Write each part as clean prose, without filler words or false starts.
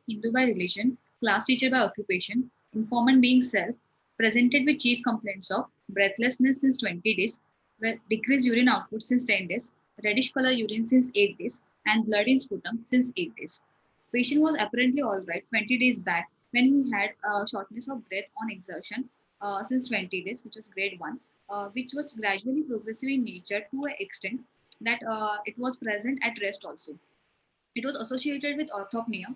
Hindu by religion, class teacher by occupation, informant being self, presented with chief complaints of breathlessness since 20 days, decreased urine output since 10 days, reddish color urine since 8 days, and blood in sputum since 8 days. Patient was apparently all right 20 days back when he had shortness of breath on exertion since 20 days, which was grade 1, which was gradually progressive in nature to an extent that it was present at rest also. It was associated with orthopnea.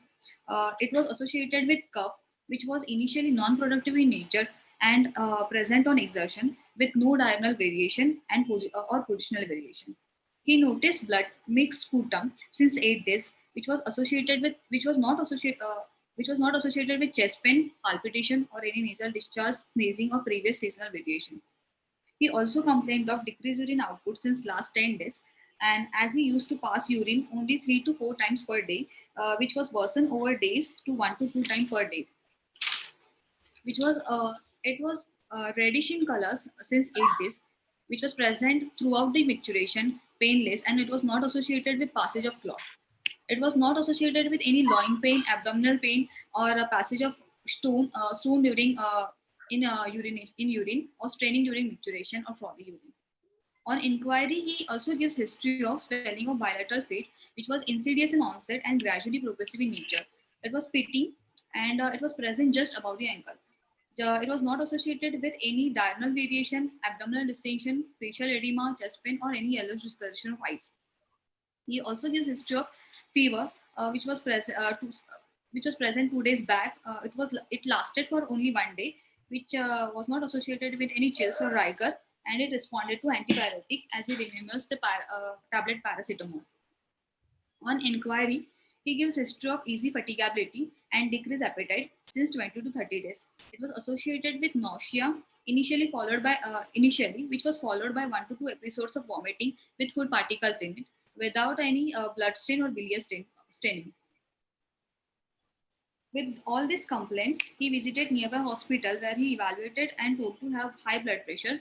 It was associated with cough, which was initially non-productive in nature and present on exertion with no diurnal variation and or positional variation. He noticed blood mixed sputum since 8 days, which was not associated with chest pain, palpitation, or any nasal discharge, sneezing, or previous seasonal variation. He also complained of decreased urine output since last 10 days, and as he used to pass urine only 3 to 4 times per day, which was worsened over days to 1 to 2 times per day, which was it was reddish in colors since 8 days, which was present throughout the micturition, painless, and it was not associated with passage of clot. It was not associated with any loin pain, abdominal pain, or a passage of stone during urine or straining during micturition or for the urine. On inquiry, he also gives history of swelling of bilateral feet, which was insidious in onset and gradually progressive in nature. It was pitting and it was present just above the ankle. It was not associated with any diurnal variation, abdominal distension, facial edema, chest pain, or any yellowish discoloration of eyes. He also gives history of fever, which was present 2 days back. It lasted for only 1 day, which was not associated with any chills or rigor, and it responded to antibiotic as he remembers the tablet paracetamol. On inquiry, he gives history of easy fatigability and decreased appetite since 20 to 30 days. It was associated with nausea, which was followed by 1 to 2 episodes of vomiting with food particles in it, without any blood stain or bilious staining. With all these complaints, he visited nearby hospital where he evaluated and told to have high blood pressure.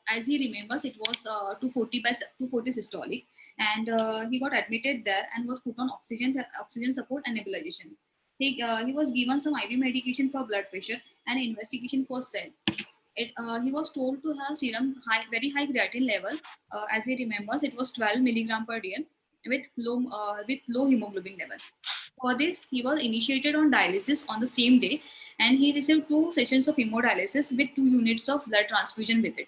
As he remembers, it was 240 by 240 systolic, and he got admitted there and was put on oxygen support and nebulization. He was given some IV medication for blood pressure and investigation for cell. He was told to have very high creatinine level. As he remembers, it was 12 milligram per dl with low hemoglobin level. For this, he was initiated on dialysis on the same day, and he received 2 sessions of hemodialysis with 2 units of blood transfusion with it.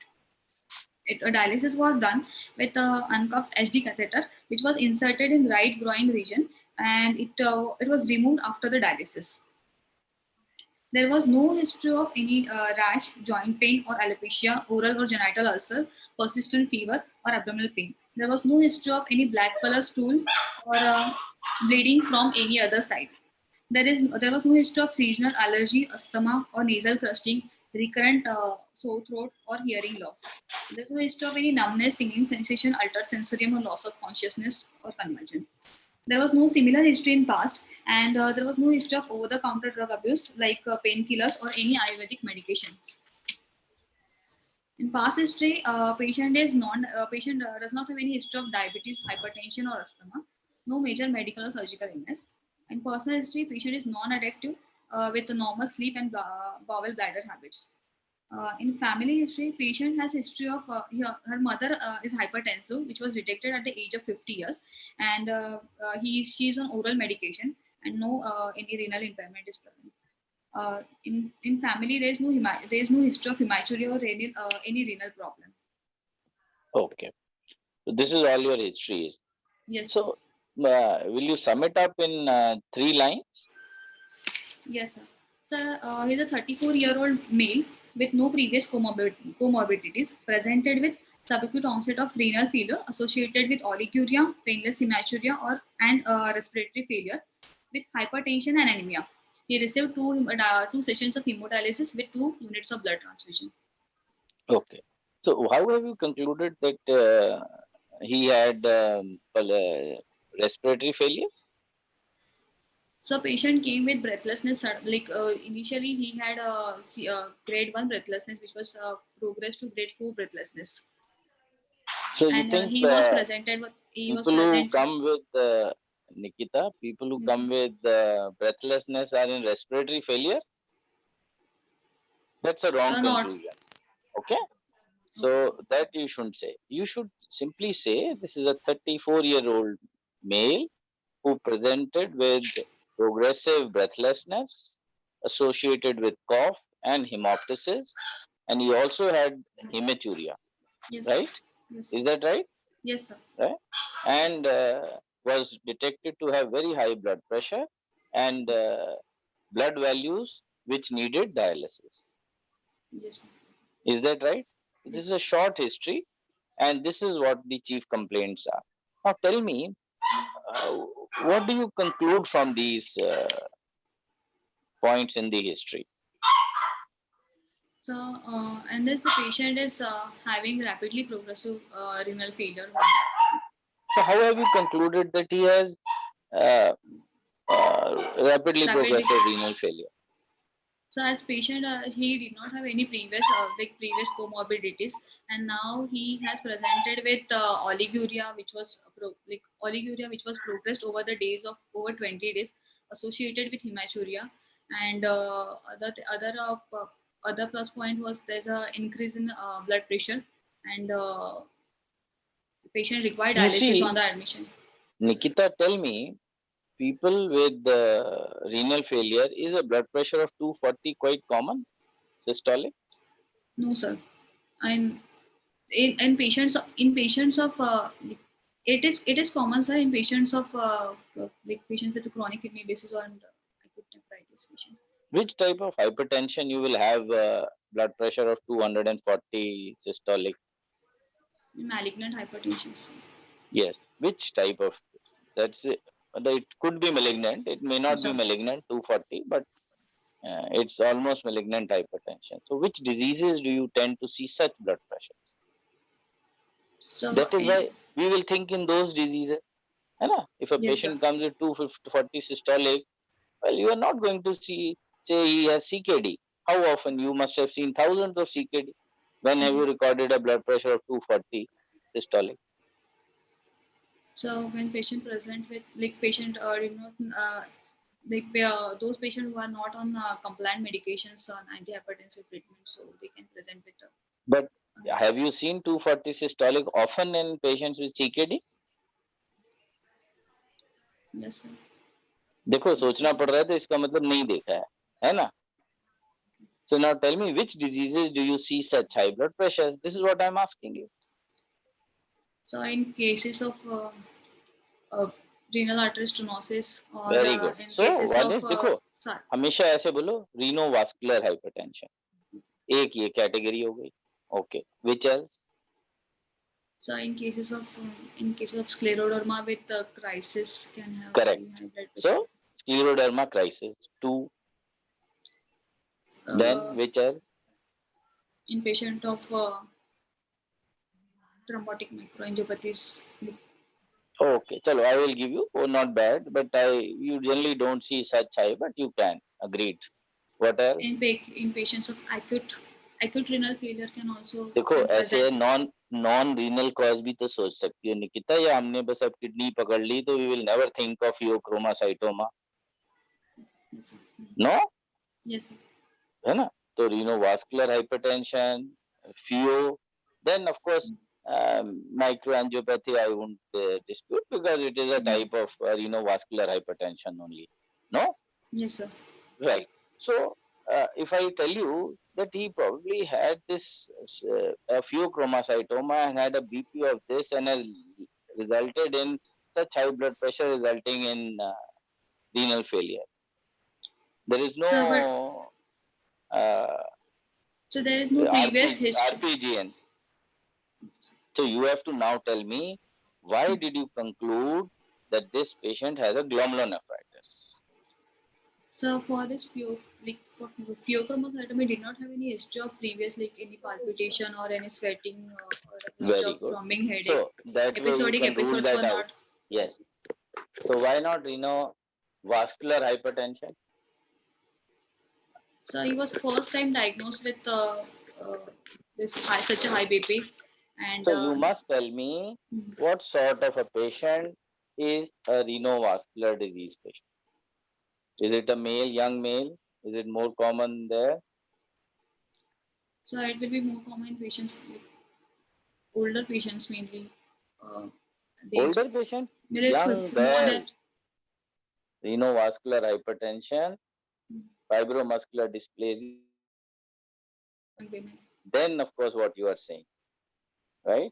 Dialysis was done with an uncuffed HD catheter, which was inserted in right groin region, and it was removed after the dialysis. There was no history of any rash, joint pain, or alopecia, oral or genital ulcer, persistent fever, or abdominal pain. There was no history of any black color stool or bleeding from any other side. There was no history of seasonal allergy, asthma, or nasal crusting, recurrent sore throat, or hearing loss. There's no history of any numbness, tingling sensation, altered sensorium, or loss of consciousness or convulsion. There was no similar history in past, and there was no history of over-the-counter drug abuse like painkillers or any Ayurvedic medication. In past history, patient does not have any history of diabetes, hypertension, or asthma. No major medical or surgical illness. In personal history, patient is non-addictive with a normal sleep and bowel bladder habits. In family history, patient has history of her mother is hypertensive, which was detected at the age of 50 years, and she is on oral medication, and no any renal impairment is present. In family, there is no history of hematuria or any renal problem. Okay, so this is all your histories. Yes. So, will you sum it up in 3 lines? Yes, sir. So he's a 34-year-old male with no previous comorbidities, presented with subacute onset of renal failure associated with oliguria, painless hematuria, and respiratory failure, with hypertension and anemia. He received 2 sessions of hemodialysis with 2 units of blood transfusion. Okay. So, how have you concluded that he had respiratory failure? So patient came with breathlessness. Initially, he had grade 1 breathlessness, which was progressed to grade 4 breathlessness. So you And think he was presented with people who come with Nikita, people who Yes, come sir. with breathlessness are in respiratory failure? That's a wrong Not. conclusion. Okay? Okay, sir. So that you shouldn't say. You should simply say this is a 34-year-old male who presented with progressive breathlessness associated with cough and hemoptysis, and he also had hematuria, Yes, sir. right? Yes, sir. Is that right? Yes, sir. Right? Yes. And was detected to have very high blood pressure and blood values which needed dialysis. Yes, sir. Is that right? This is Yes. a short history, and this is what the chief complaints are. Now, tell me, uh, what do you conclude from these points in the history? So, unless the patient is having rapidly progressive renal failure, So, how have you concluded that he has uh, rapidly rapidly. progressive renal failure? So, as patient, he did not have any previous comorbidities, and now he has presented with oliguria, which was oliguria, which was progressed over the days of over 20 days, associated with hematuria, and other plus point was there's a increase in blood pressure, and the patient required You dialysis see, on the admission. Nikita, tell me, people with renal failure, is a blood pressure of 240 quite common, systolic? No, sir. And in patients of it is common, sir, in patients of patients with chronic kidney disease or acute nephritis patients. Which type of hypertension you will have blood pressure of 240 systolic? Malignant hypertension, sir. Yes. Which type of? That's it. It could be malignant. It may not be So, malignant 240, but it's almost malignant hypertension. So, which diseases do you tend to see such blood pressures? so That is in, why we will think in those diseases. है ना? If a yes, sir. patient comes with 240 systolic, well, you are not going to say he has CKD. How often? You must have seen thousands of CKD. When have Mhm. you recorded a blood pressure of 240 systolic? So when patient present with patient did not those patients who are not on compliant medications on antihypertensive treatment, so they can present with But uh, have you seen 240 systolic often in patients with CKD? yes, sir. देखो सोचना Patient. पड़ रहा है तो इसका मतलब नहीं देखा है ना? So now tell me, which diseases do you see such high blood pressures? This is what I'm asking you. So in cases of uh, renal artery stenosis or Very good. in So cases one of is देखो हमेशा ऐसे बोलो रीनोवास्कुलर hypertension, एक ये category हो गई. Okay. Which else? so in cases of scleroderma with crisis can have Correct. very high blood pressure. So scleroderma crisis. Two. Then which else? In patient of thrombotic microangiopathies, Okay. Chalo, I will give you. Oh, not bad. But you generally don't see such high, but you can. Agreed. What else? in patients of acute renal failure can also देखो can ऐसे present. Non renal cause भी तो सोच सकती हो निकिता, या हमने बस अब किडनी पकड़ ली तो we will never think of pheochromocytoma? Yes, sir. No, Yes, sir. है ना? तो renovascular hypertension, pheo, then of course microangiopathy I won't dispute because it is a type of renovascular hypertension only. No? Yes, sir. Right. So, if I tell you that he probably had this a pheochromocytoma and had a BP of this and has resulted in such high blood pressure resulting in renal failure. There is So but no uh, so there is no previous history. RPGN. So you have to now tell me, why did you conclude that this patient has a glomerulonephritis? So for this for pheochromocytoma, did not have any history of previous any palpitation or any sweating or a history Very of good. thrombing headache. So that way we Episodic can rule episodes were that out. not. Yes. So why not vascular hypertension? So he was first time diagnosed with such a high BP, and So you must tell me what sort of a patient is a renovascular disease patient? Is it a male, young male? Is it more common there? So it will be more common in patients, like older patients mainly. Uh, the age Older patients, young more than girls, renovascular hypertension, fibromuscular dysplasia, young women. then of course what you are saying, right?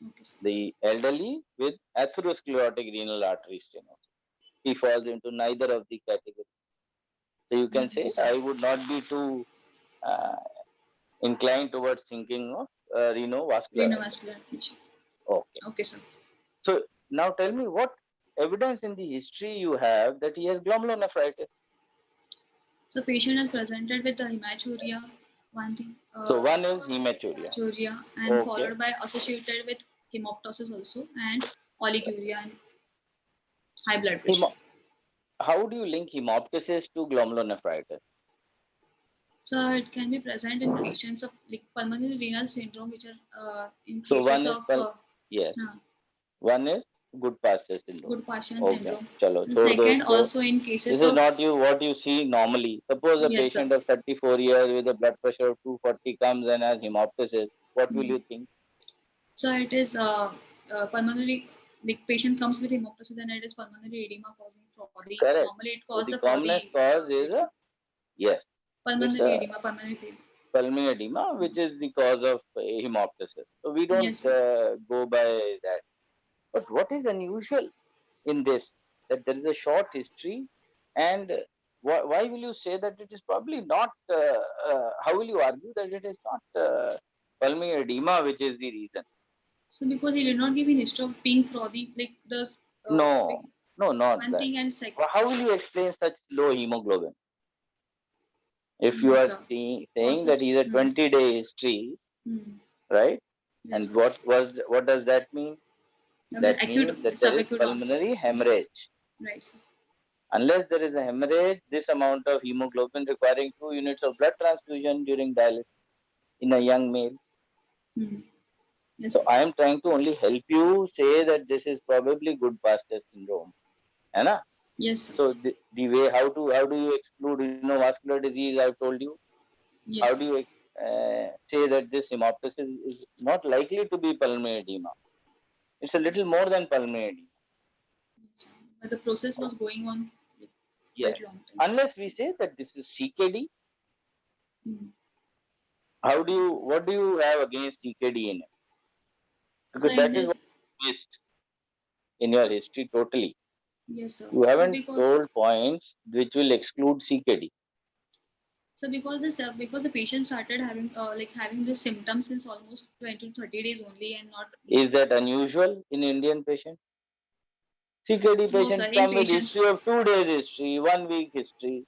Okay, sir. The elderly with atherosclerotic renal artery stenosis. He falls into neither of the categories. So you can No, say sir. I would not be too uh, inclined towards thinking of renovascular Renovascular hypertension. patient. Okay. Okay, sir. So now tell me what evidence in the history you have that he has glomerulonephritis. So patient is presented with the hematuria, one thing, So one is hematuria. hematuria, and Okay. followed by associated with hemoptysis also, and oliguria and high blood pressure. Hemo- how do you link hemoptysis to glomerulonephritis? So it can be present in patients of like pulmonary renal syndrome, which are in So cases one is of yes, uh, one is good pasture syndrome. good Passion Okay, syndrome. chalo, And chhod do second, usko. also in This cases is of not what you see normally. Suppose a yes, sir. patient of 34 years with a blood pressure of 240 comes and has hemoptysis. What will Mm. you think? So it is pulmonary. Like patient comes with hemoptysis, and it is pulmonary edema causing for the Correct. normally it So causes the the for commonest the cause is a yes, it's pulmonary a edema, pulmonary failure. pulmonary edema, which is the cause of hemoptysis. So we don't Yes, sir. go by that. But what is unusual in this that there is a short history, and why will you say that it is probably not? How will you argue that it is not pulmonary edema, which is the reason? So because he did not give in history of being frothy, like the No, no, not one that. thing and second. How will you explain such low hemoglobin? If you Yes, are sir. saying Also, that he is a 20-day history, hmm. right? Yes, And sir. what does that mean? I mean, That acute, means that it's there is subacute onset. pulmonary hemorrhage. Right, sir. Unless there is a hemorrhage, this amount of hemoglobin requiring 2 units of blood transfusion during dialysis in a young male. Hmm. Yes, So sir. I am trying to only help you say that this is probably good pasture syndrome. है ना? Yes, sir. So the way how do you exclude vascular disease? I've told you. How Yes, do sir. you say that this hemoptysis is not likely to be pulmonary edema? It's a little more than pulmonary edema. Yes, sir. But the process was going on like, Yes. quite long time. Unless we say that this is CKD, Hmm. what do you have against CKD in it? So Because in that is this, what you missed in your so history totally. yes, sir. You haven't told points which will exclude CKD. Because this because the patient started having like having this symptoms since almost 20 to 30 days only and not Is that unusual in Indian patient? CKD no, sir. patients In come with patients, history of 2 days history, 1 week history,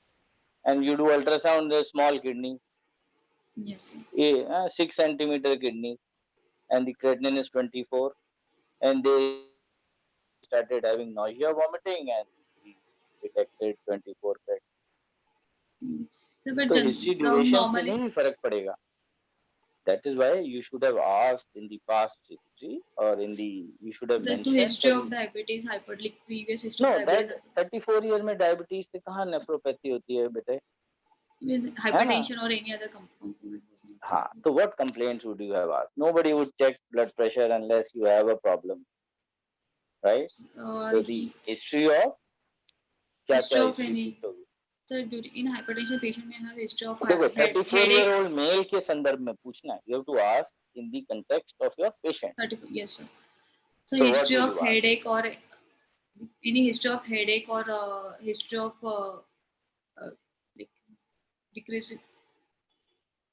and you do ultrasound the small kidney, yes, sir. 6 centimeter kidney, and the creatinine is 24, and they started having nausea, vomiting, and we detected 24 creatinine. Mm. So, but तो then history the duration से normally नहीं फर्क पड़ेगा. That is why you should have asked in the past history, or in the you should have there's no mentioned history that of diabetes, hyper like previous history of no, that diabetes 34 year में diabetes से कहाँ nephropathy होती है बेटे, with है ना? hypertension or any other component was not हाँ, present. so what complaints would you have asked? Nobody would check blood pressure unless you have a problem, right? So the history of क्या History क्या of history any पूछोगे? so in hypertension patient may have history of देखो headache. 34-year-old male के संदर्भ में पूछना है. You have to ask in the context of your patient. 34, yes, sir. So So what history will of you ask? headache or any history of headache or history of like decrease.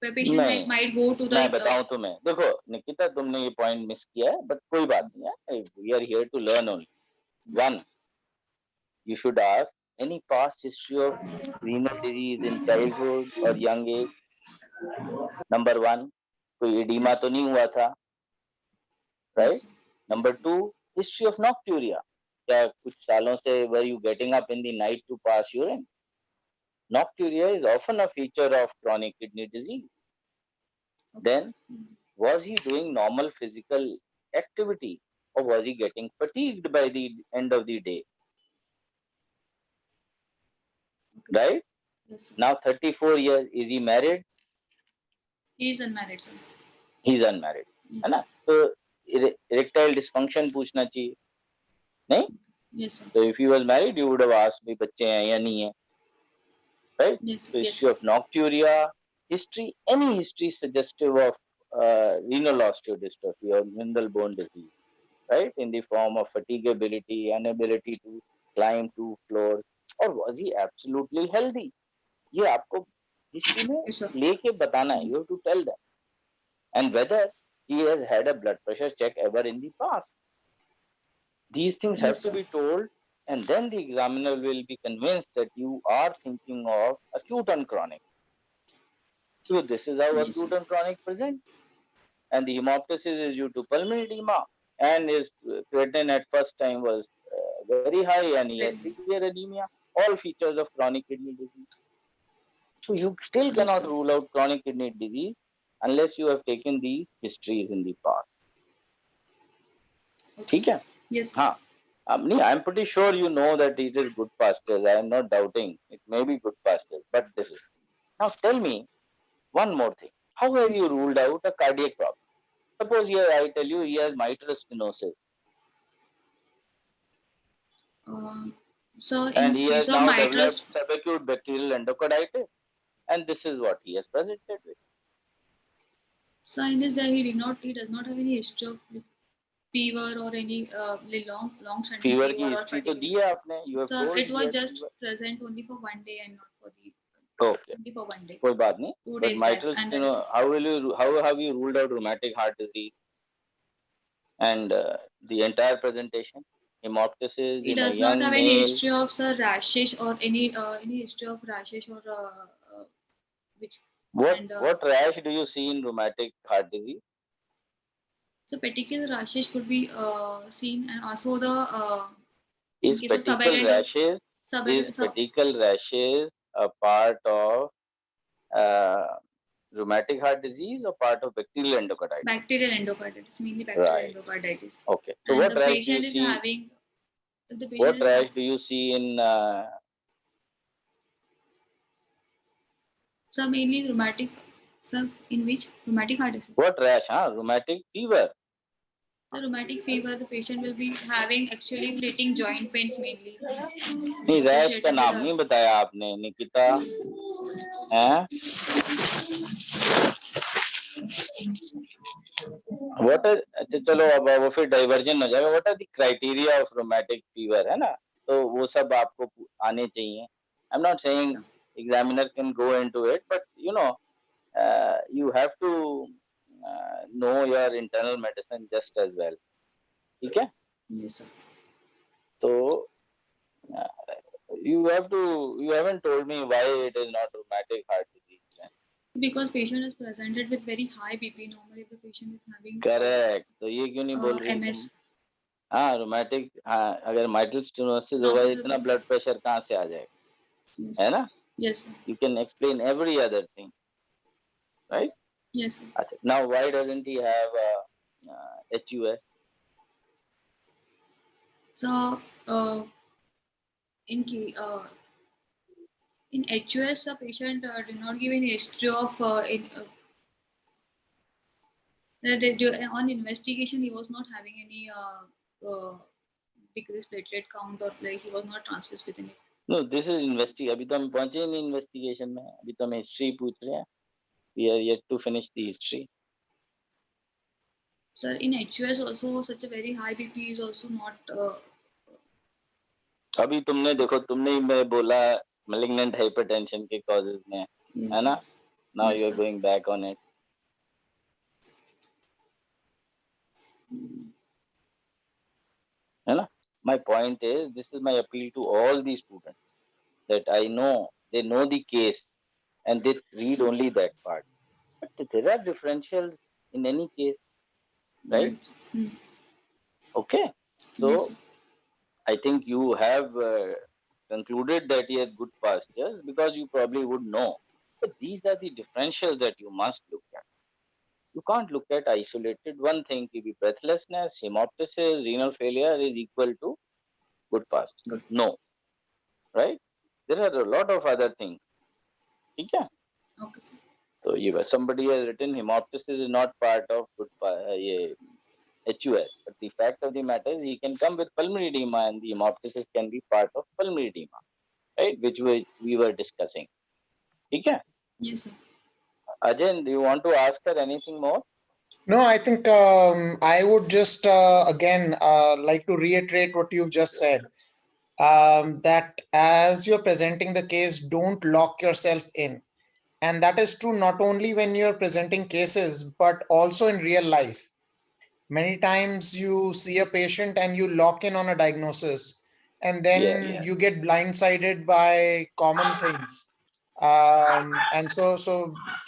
The patient नहीं, might go to the मैं बताऊं तुम्हें. देखो निकिता, तुमने ये point miss किया है, but कोई बात नहीं है. We are here to learn only. One, you should ask any past history of renal disease in childhood or young age. Number one, कोई edema तो नहीं हुआ था, yes, right? sir. Number Yes, sir. two, history of nocturia. क्या कुछ सालों से were you getting up in the night to pass urine? Nocturia is often a feature of chronic kidney disease. Okay, sir. Then, was he doing normal physical activity? or was he getting fatigued by the end of the day? Okay. Right? Yes, sir. Now 34 years, is he married? He is unmarried, sir. He's unmarried. Yes, है sir. ना? तो erectile dysfunction पूछना चाहिए नहीं? Yes, sir. So if he was married, you would have asked me बच्चे हैं या नहीं है, right? Yes, sir. So Yes, history sir. of nocturia, history, any history suggestive of renal osteodystrophy or mineral bone disease, right? In the form of fatigability, inability to climb two floors, or was he absolutely healthy? ये आपको history में Yes, sir. लेके बताना है. You have to tell them. And whether he has had a blood pressure check ever in the past. These things have Yes, to sir. be told, and then the examiner will be convinced that you are thinking of acute and chronic. So this is how Yes, acute sir. and chronic present. And the hemoptysis is due to pulmonary edema, and his creatinine at first time was very high, and he has Very. severe anemia, all features of chronic kidney disease. So you still Yes, cannot sir. rule out chronic kidney disease unless you have taken these histories in the past. Okay, ठीक sir. है? Yes, sir. हाँ. I'm pretty sure you know that it is good pastures. I am not doubting. It may be good pastures, but this is. Now tell me one more thing. How have Yes, you sir. ruled out a cardiac problem? Suppose here I tell you he has mitral stenosis So and in he case has of now mitral, developed subacute bacterial endocarditis, and this is what he has presented with. so in this he does not have any history of fever or any long standing Fever fever की or history तो fatigue. दी है आपने. You have So told it he was had just fever. present only for one day and not for the Okay, only for one day, कोई बात नहीं. 2 days But back, mitral and that is it. stenosis, how have you ruled out rheumatic heart disease and the entire presentation? Hemoptysis He in a does not young have any male. history of sir rashes or any history of rashes or which What and what rash do you see in rheumatic heart disease? so petechial rashes could be seen, and also the in Is case of petechial rashes a part of uh, rheumatic heart disease or part of bacterial endocarditis? bacterial endocarditis, mainly bacterial Right. endocarditis, Okay. So and what the rash do you patient is see? having if the patient What is rash do you see in? so mainly rheumatic, so in which rheumatic heart disease. What rash? Rheumatic fever. The rheumatic fever, the patient will be having actually fleeting joint pains mainly नहीं, rash का associated with नाम नहीं बताया आपने, निकिता. हैं? What are, अच्छा चलो अब वो फिर डाइवर्जन हो जाएगा. What are the criteria of rheumatic fever, है ना? तो वो सब आपको आने चाहिए. I'm not saying examiner can go into it, but you have to know your internal medicine just as well. ठीक है? yes sir. So uh, you haven't told me why it is not rheumatic heart disease. Because patient is presented with very high BP. Normally the patient is having Correct. तो ये क्यों नहीं बोल रही तुम? MS. हाँ, rheumatic. हाँ, अगर mitral stenosis होगा इतना blood pressure कहाँ से आ जाएगा? Yes. है ना? Yes sir. You can explain every other thing, right? Yes sir. Now why doesn't he have HUS? So in in HUS the patient did not give any history of on investigation he was not having any decreased platelet count or like he was not transfused with any. No, this is investigation. अभी तो हम पहुंचे नहीं investigation में. अभी तो हम history पूछ रहे हैं. We are yet to finish the history. Sir, in HUS also such a very high BP is also not. अभी तुमने देखो तुमने ही मैं बोला malignant hypertension के causes में, है ना? Now yes, you are sir. going back on it. है ना? My point is, this is my appeal to all these students that I know they know the case and they read only that part. But there are differentials in any case, right? Okay. So Yes, I think you have concluded that he has good pastures because you probably would know. But these are the differentials that you must look at. You can't look at isolated one thing. Breathlessness, hemoptysis, renal failure is equal to good fast. Good. No, right? There are a lot of other things. Okay. Okay, sir. So somebody has written hemoptysis is not part of good HUS, but the fact of the matter is he can come with pulmonary edema, and the hemoptysis can be part of pulmonary edema, right? Which we were discussing. Okay. Yes, sir. Ajay, do you want to ask her anything more? No, I think I would just again like to reiterate what you've just said. That as you're presenting the case, don't lock yourself in. And that is true not only when you're presenting cases, but also in real life. Many times you see a patient and you lock in on a diagnosis, and then you get blindsided by common things. And so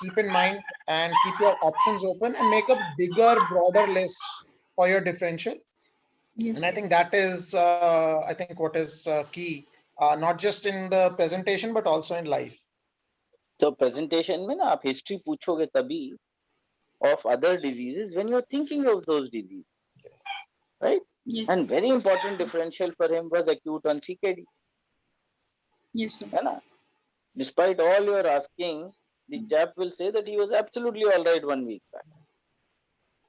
keep in mind and keep your options open and make a bigger, broader list for your differential. Yes, And I think that is, I think what is key, not just in the presentation, but also in life. So presentation में ना आप history पूछोगे तभी of other diseases when you're thinking of those diseases, Yes. right? yes, And very important differential for him was acute on CKD. yes, sir. है ना? Despite all your asking, the chap will say that he was absolutely all right 1 week back.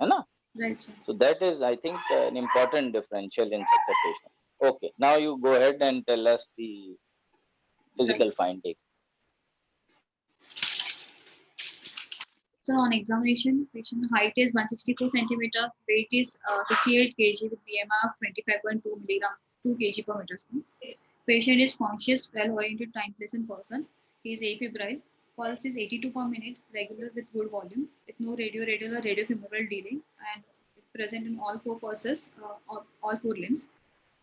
है ना? Right, sir. So that is, I think, an important differential in such a patient. Okay, now you go ahead and tell us the physical finding. So on examination, patient height is 164 centimeter, weight is 68 kg with BMI of 25.2 milligram, 2 kg per meter square. Patient is conscious, well-oriented, time, place, and person. He is afebrile. Pulse is 82 per minute, regular with good volume, with no radial or radiofemoral delay, and present in all four pulses, all four limbs.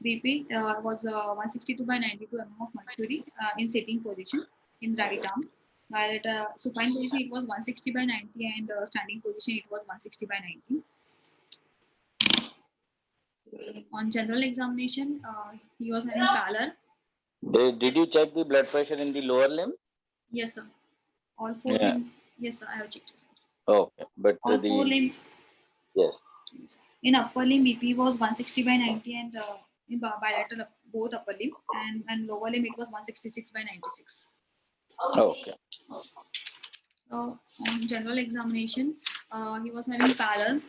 BP was 162 by 92 mm of mercury in sitting position in right arm. While at supine position it was 160 by 90 and standing position it was 160 by 90. On general examination, he was having pallor. Did you check the blood pressure in the lower limb? Yes, sir. All four limb. Yes, sir. I have checked it. Okay, but all four limb. Yes. In upper limb, BP was 160 by 90 and in bilateral both upper limb and lower limb it was 166 by 96. Okay. So on general examination, he was having pallor.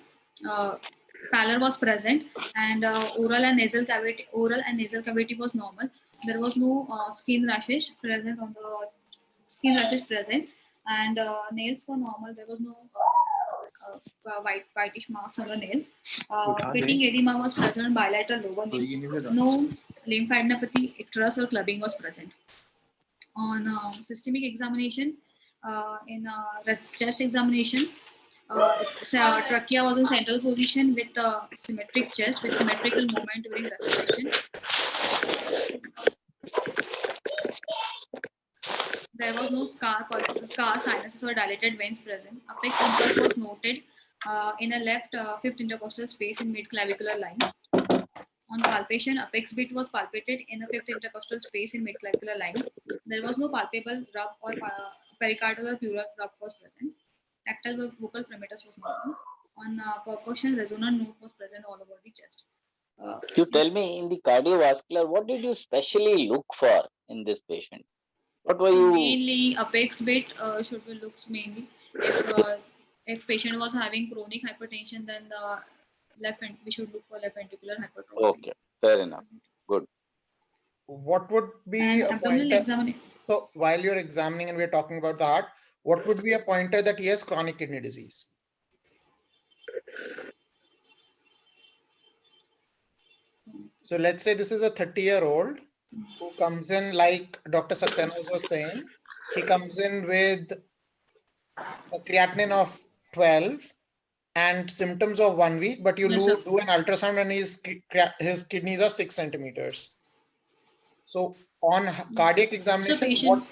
Pallor was present, and oral and nasal cavity was normal. There was no skin rashes present on the and nails were normal. There was no whitish marks on the nail. Pitting edema was present on bilateral lower knees. No lymphadenopathy, icterus or clubbing was present. On systemic examination, in chest examination, trachea was in central position with symmetric chest with symmetrical movement during respiration. There was no scar, sinuses or dilated veins present. Apex impulse was noted in a left fifth intercostal space in mid-clavicular line. On palpation, apex bit was palpated in a fifth intercostal space in mid-clavicular line. There was no palpable rub or pericardial or pleural rub was present. Tactile vocal primitus was normal. On percussion, resonant note was present all over the chest. You tell me, in the cardiovascular, what did you specially look for in this patient? What were you? Mainly, apex bit should be looked mainly. If patient was having chronic hypertension, then the we should look for left ventricular hypertrophy. Okay, fair enough. Good. What would be a pointer? So while you're examining and we're talking about the heart, what would be a pointer that he has chronic kidney disease? So let's say this is a 30-year-old who comes in, like Dr. Saxena was saying, he comes in with a creatinine of 12 and symptoms of 1 week, but you do an ultrasound and his kidneys are 6 centimeters. So on cardiac examination,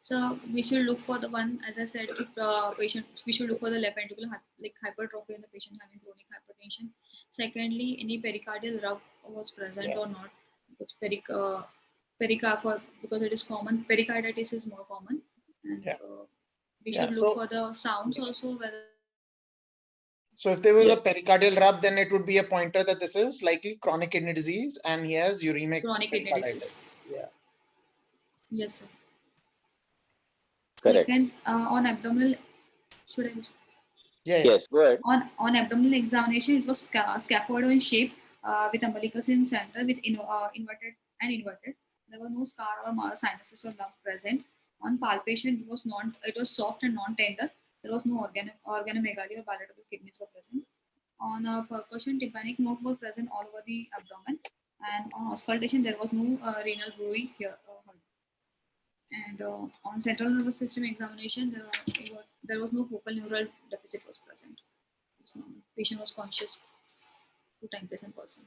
So we should look for the one, as I said, patient. We should look for the left ventricular hypertrophy in the patient having chronic hypertension. Secondly, any pericardial rub was present or not. Because because it is common. Pericarditis is more common. And We Yeah, should look for the sounds also, whether it is so if there was a Yes. pericardial rub, then it would be a pointer that this is likely chronic kidney disease and he has uremic chronic kidney disease. pericarditis. Yeah. Yes, sir. Correct. Second, on abdominal, should I? Yeah, yeah. Yes, go ahead. On abdominal examination, it was scaphoid shape with umbilicus in center with inverted and inverted. There was no scar or sinuses or lump present. On palpation, it was soft and non-tender. There was no organomegaly or bilateral kidneys were present. On percussion, tympanic note was present all over the abdomen. And on auscultation, there was no renal bruit here. Heard. And on central nervous system examination, there was no focal neural deficit was present. So patient was conscious to time present person.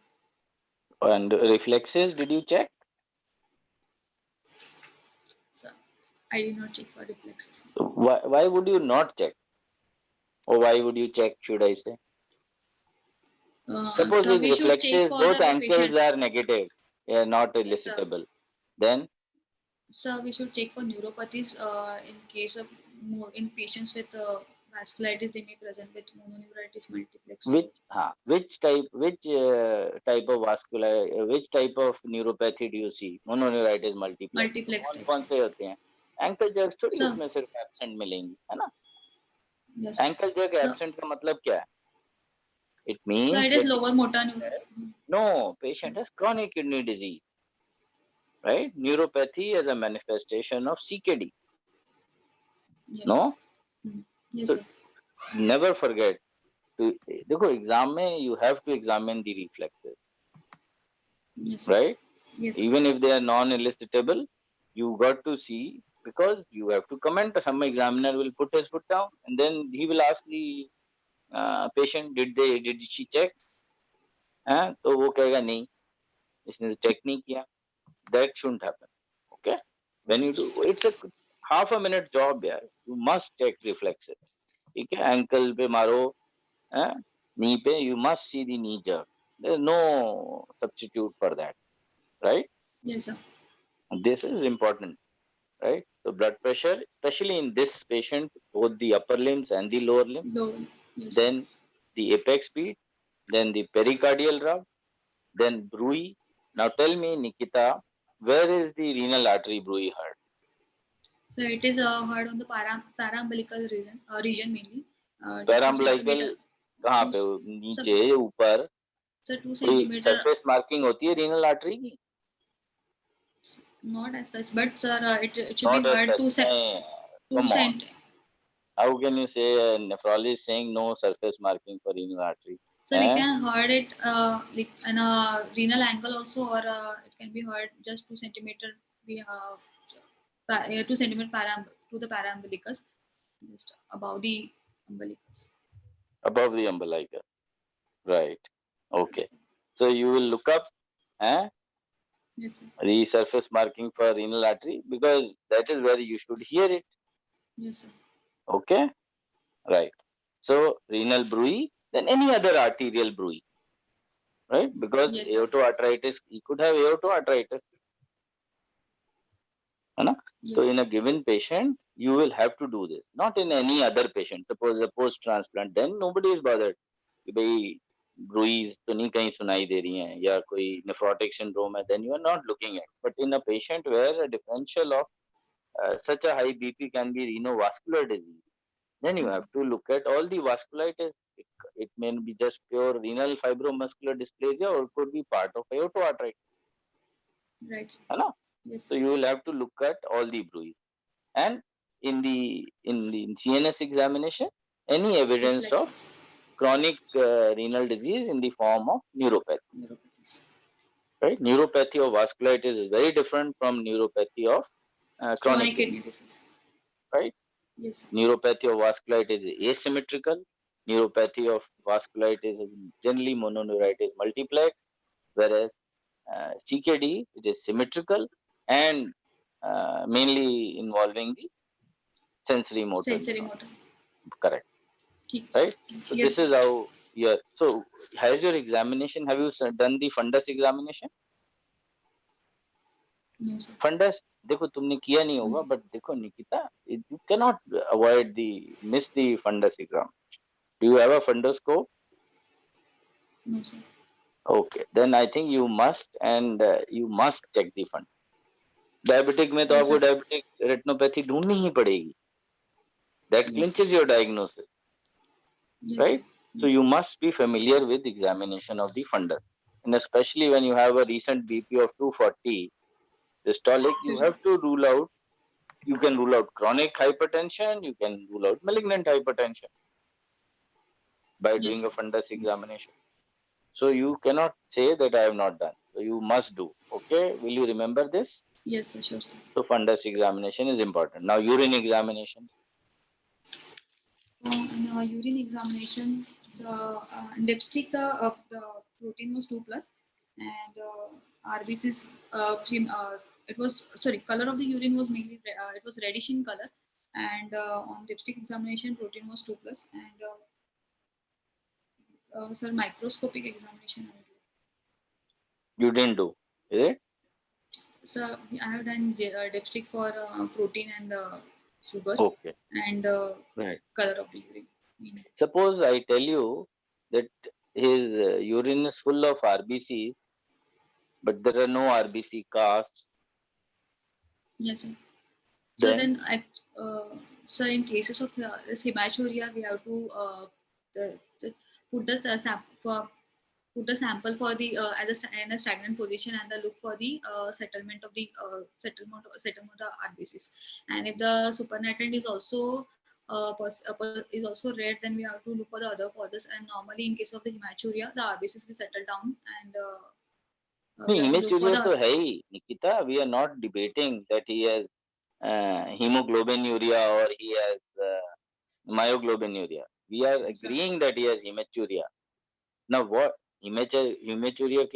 And reflexes, did you check? So I did not check for reflexes. Why would you not check? Or why would you check, should I say? Suppose So with we should check reflexes, for both the ankles patient. are negative, not Yes, sir. elicitable. Then, So we should check for neuropathies in case of in patients with vasculitis, they may present with mononeuritis multiplex. which type of vascular, which type of neuropathy do you see? Mononeuritis multiplex. तो Multiplex कौन type. कौन से होते हैं? Ankle jerk थोड़ी So इसमें सिर्फ absent मिलेंगी, है ना? yes. Ankle jerk So absent का मतलब क्या है? It so means it is that lower motor neuron. no patient has chronic kidney disease, right? Neuropathy is a manifestation of CKD. Yes. No, Yes, so sir. never forget to देखो exam में you have to examine the reflexes, Yes, sir. right? Yes. Even if they are non-elicitable, you got to see because you have to comment. Some examiner will put his foot down and then he will ask the patient, did she check? तो वो कहेगा नहीं, इसने check नहीं किया. That shouldn't happen. Okay? When Okay, you sir. do, it's a half a minute job, yeah. You must check reflexes. ठीक है? Ankle पे मारो, knee पे, you must see the knee jerk. There's no substitute for that, right? Yes, sir. This is important, right? So blood pressure, especially in this patient, both the upper limbs and the lower limb, Low. Yes. then the apex beat, then the pericardial rub, then bruit. Now tell me, Nikita, where is the renal artery bruit heard? So it is heard on the paraumbilical region mainly. Just 2 पैराम्बलाइकल centimeter. कहाँ पे? Two, sub, नीचे ऊपर so 2 कोई centimeter. Surface marking होती है renal artery की? Not as such, but sir, it should be Not as heard such. 2 Come on. cent. How can you say a nephrologist saying no surface marking for renal artery? So we can heard it like in a renal angle also, or it can be heard just 2 centimeter. We 2 centimeter to the paraumbilicus, just above the umbilicus. Above the umbilical. Right. Okay. So you will look up Yes, sir. the surface marking for renal artery because that is where you should hear it. Yes, sir. Okay. Right. So renal bruit, then any other arterial bruit, right? Because Yes, sir. aortoarteritis, he could have aortoarteritis. So Yes. in a given patient, you will have to do this. Not in any other patient. Suppose a post-transplant, then nobody is bothered. कि भाई bruise तो नहीं कहीं सुनाई दे रही हैं या कोई nephrotic syndrome है, then you are not looking at. But in a patient where a differential of such a high BP can be renovascular disease, then you have to look at all the vasculitis. It may be just pure renal fibromuscular dysplasia or it could be part of aortoarteritis. Right. है ना? Yes. So you will have to look at all the bruise. And in the CNS examination, any evidence of Reflexes. chronic renal disease in the form of neuropathy. Neuropathies. Right? Neuropathy of vasculitis is very different from neuropathy of chronic Chronic kidney, kidney disease. right? Yes. Neuropathy of vasculitis is asymmetrical. Neuropathy of vasculitis is generally mononeuritis multiplex, whereas CKD it is symmetrical and mainly involving the sensory motor Sensory neuron. motor. Correct. ठीक. Right? So Yes, this is how your so has your examination, have you done the fundus examination? No, sir. Fundus देखो तुमने किया नहीं होगा, but देखो Nikita, you cannot avoid the miss the fundus exam. Do you have a fundoscope? No, sir. Okay, then I think you must, and you must check the fundus. Diabetic में तो Yes, आपको sir. Diabetic retinopathy ढूंढनी ही पड़ेगी. That Yes, clinches your diagnosis, yes, sir. right? So you must be familiar with examination of the fundus, and especially when you have a recent BP of 240 systolic, you Yes, have to rule out. You can rule out chronic hypertension. You can rule out malignant hypertension by yes, doing a sir. fundus examination. So you cannot say that I have not done. So you must do. Okay, will you remember this? Yes, sir. Sure, sir. So fundus examination is important. Now urine examination. In urine examination, the dipstick, the protein was 2 plus, and RBCs, it was, sorry, color of the urine was mainly, it was reddish in color, and on dipstick examination, protein was 2 plus, and sir, microscopic examination, You didn't do, is it? so I have done dipstick for protein and sugar Okay, and right. color of the urine. Mainly. Suppose I tell you that his urine is full of RBCs, but there are no RBC casts. Yes, sir. So Then then, so in cases of this hematuria, we have to put the put the sample for the in a stagnant position and the look for the settlement of the settlement of the RBCs. And if the supernatant is also is also red, then we have to look for the other causes. And normally, in case of the hematuria, the RBCs will settle down, and no, we have to look for hematuria the to hai hi, Nikita. We are not debating that he has hemoglobinuria or he has myoglobinuria. We are agreeing that he has hematuria. Now, what hematuria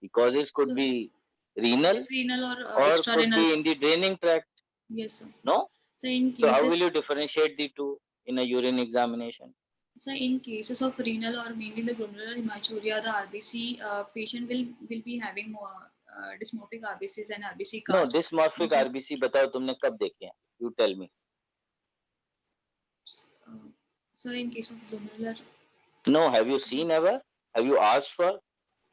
the causes could so be renal it's renal or or extra could renal. be in the draining tract. Yes, sir. No? So in So, how will cases, you differentiate the two in a urine examination? so in cases of renal or mainly the glomerular hematuria, the RBC patient will be having more dysmorphic RBCs and RBC No, cast. dysmorphic So, RBC बताओ तुमने कब देखे हैं? You tell me. uh, so in case of glomerular, No, have you seen ever? Have you asked for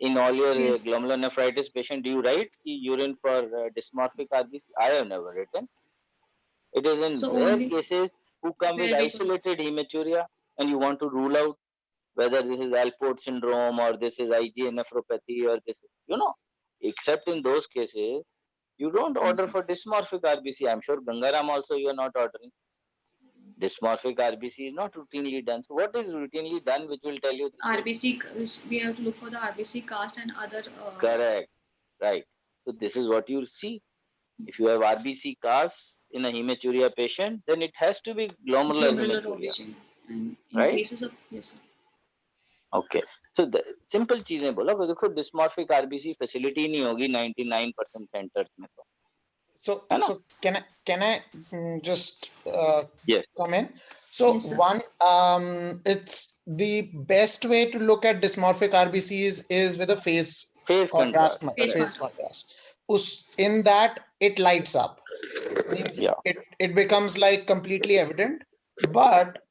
in all your yes. glomerulonephritis patient? Do you write urine for dysmorphic RBC? I have never written. It is in So rare only cases who come with where we could. isolated hematuria and you want to rule out whether this is Alport syndrome or this is IgA nephropathy or this, except in those cases, you don't Yes, order sir. for dysmorphic RBC. I'm sure Gangaram also you are not ordering. Dysmorphic RBC is not routinely done. So what is routinely done which will tell you this is RBC, we have to look for the RBC cast and other correct, right? So this is what you see. If you have RBC casts in a hematuria patient, then it has to be glomerular glomerular hematuria, origin. And in right? cases of, yes, sir. Okay. So the simple चीजें बोला देखो dysmorphic RBC facility नहीं होगी 99% centers में तो So, है ना? can I just Yes. come in? So Yes, sir. one, it's the best way to look at dysmorphic RBCs is with a phase Phase contrast. contrast. Phase Correct. Phase contrast. contrast. In that, it lights up. Means Yeah. it becomes like completely evident. But